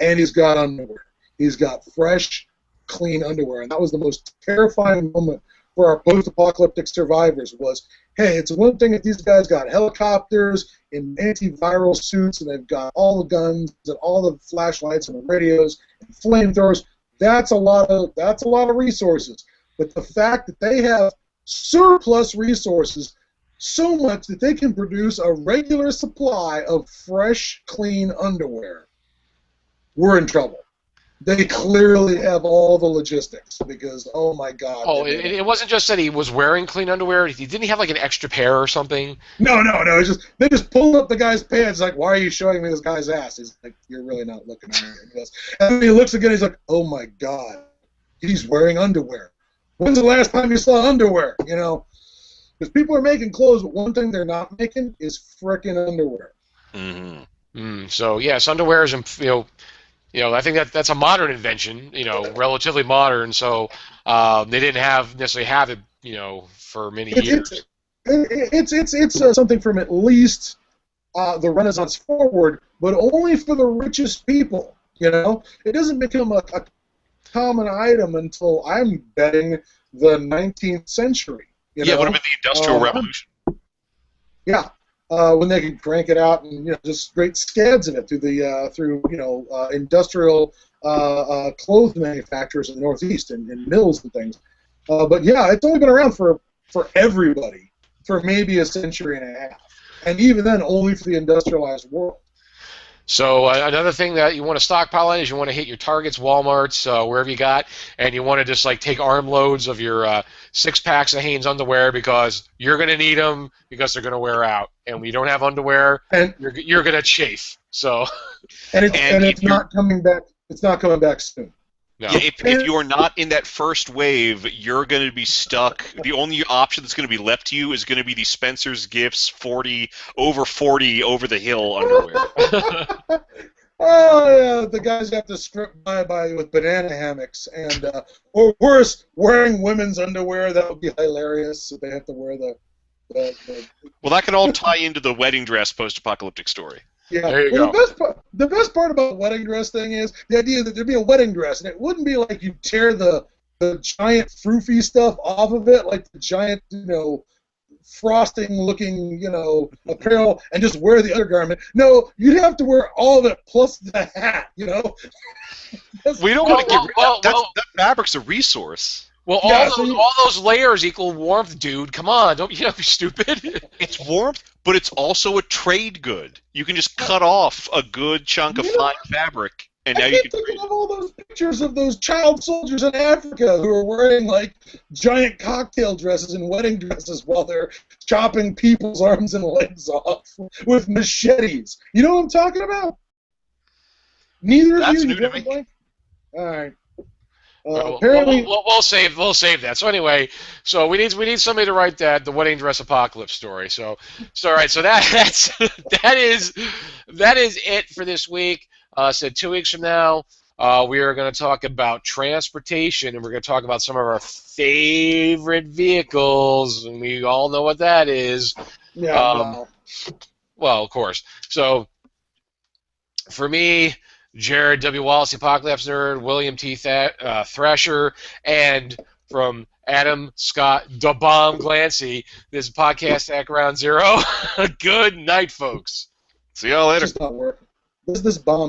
[SPEAKER 2] and he's got underwear. He's got fresh, clean underwear, and that was the most terrifying moment for our post-apocalyptic survivors. Was, hey, it's one thing if these guys got helicopters and antiviral suits, and they've got all the guns and all the flashlights and the radios and flamethrowers. That's a lot of resources. But the fact that they have surplus resources, so much that they can produce a regular supply of fresh, clean underwear, we're in trouble. They clearly have all the logistics because, oh my God.
[SPEAKER 1] Oh, it wasn't just that he was wearing clean underwear. Didn't he have like an extra pair or something?
[SPEAKER 2] No. It's just they just pulled up the guy's pants. Like, why are you showing me this guy's ass? He's like, you're really not looking at it. And then he looks again. He's like, oh my God, he's wearing underwear. When's the last time you saw underwear? Because people are making clothes, but one thing they're not making is frickin' underwear.
[SPEAKER 3] Mm-hmm.
[SPEAKER 1] So yes, underwear is I think that's a modern invention, relatively modern. So they didn't necessarily have it, for many years.
[SPEAKER 2] It's something from at least the Renaissance forward, but only for the richest people. It doesn't become a common item until, I'm betting, the 19th century.
[SPEAKER 3] Would have been the Industrial Revolution.
[SPEAKER 2] Yeah. When they could crank it out and just straight scads of it through industrial clothes manufacturers in the Northeast and mills and things. But yeah, it's only been around for everybody for maybe a century and a half, and even then only for the industrialized world.
[SPEAKER 1] So another thing that you want to stockpile on is you want to hit your Targets, Walmarts, wherever you got, and you want to just take armloads of your 6 packs of Hanes underwear because you're going to need them because they're going to wear out, and when you don't have underwear,
[SPEAKER 2] and
[SPEAKER 1] you're going to chafe. So,
[SPEAKER 2] and it's not coming back. It's not coming back soon.
[SPEAKER 1] No.
[SPEAKER 3] Yeah, if you're not in that first wave, you're going to be stuck. The only option that's going to be left to you is going to be the Spencer's Gifts over 40 over the hill underwear.
[SPEAKER 2] Oh yeah, the guys have to strip by with banana hammocks, and or worse, wearing women's underwear. That would be hilarious. So they have to wear the
[SPEAKER 3] Well, that can all tie into the wedding dress post-apocalyptic story.
[SPEAKER 2] Yeah.
[SPEAKER 1] There you go.
[SPEAKER 2] The best part about the wedding dress thing is the idea that there'd be a wedding dress, and it wouldn't be like you tear the giant froofy stuff off of it, like the giant, frosting-looking, apparel, and just wear the undergarment. No, you'd have to wear all of it plus the hat,
[SPEAKER 3] We don't want to get rid of that. That fabric's a resource.
[SPEAKER 1] Well, all those layers equal warmth, dude. Come on, don't be stupid.
[SPEAKER 3] It's warmth, but it's also a trade good. You can just cut off a good chunk of fine fabric, and now you can.
[SPEAKER 2] Think of all those pictures of those child soldiers in Africa who are wearing giant cocktail dresses and wedding dresses while they're chopping people's arms and legs off with machetes. You know what I'm talking about? Neither of you.
[SPEAKER 3] That's new to me.
[SPEAKER 2] All right.
[SPEAKER 1] Apparently, we'll save that. So anyway, we need somebody to write the wedding dress apocalypse story. So all right. So that is it for this week. So 2 weeks from now, we are going to talk about transportation, and we're going to talk about some of our favorite vehicles, and we all know what that is.
[SPEAKER 2] Yeah.
[SPEAKER 1] Well, of course. So for me, Jared W. Wallace, the Apocalypse Nerd, William T. Thrasher, and from Adam, Scott, the Bomb Glancy. This is Podcast at Ground Zero. Good night, folks.
[SPEAKER 3] See y'all later.
[SPEAKER 2] It's just not working. This bomb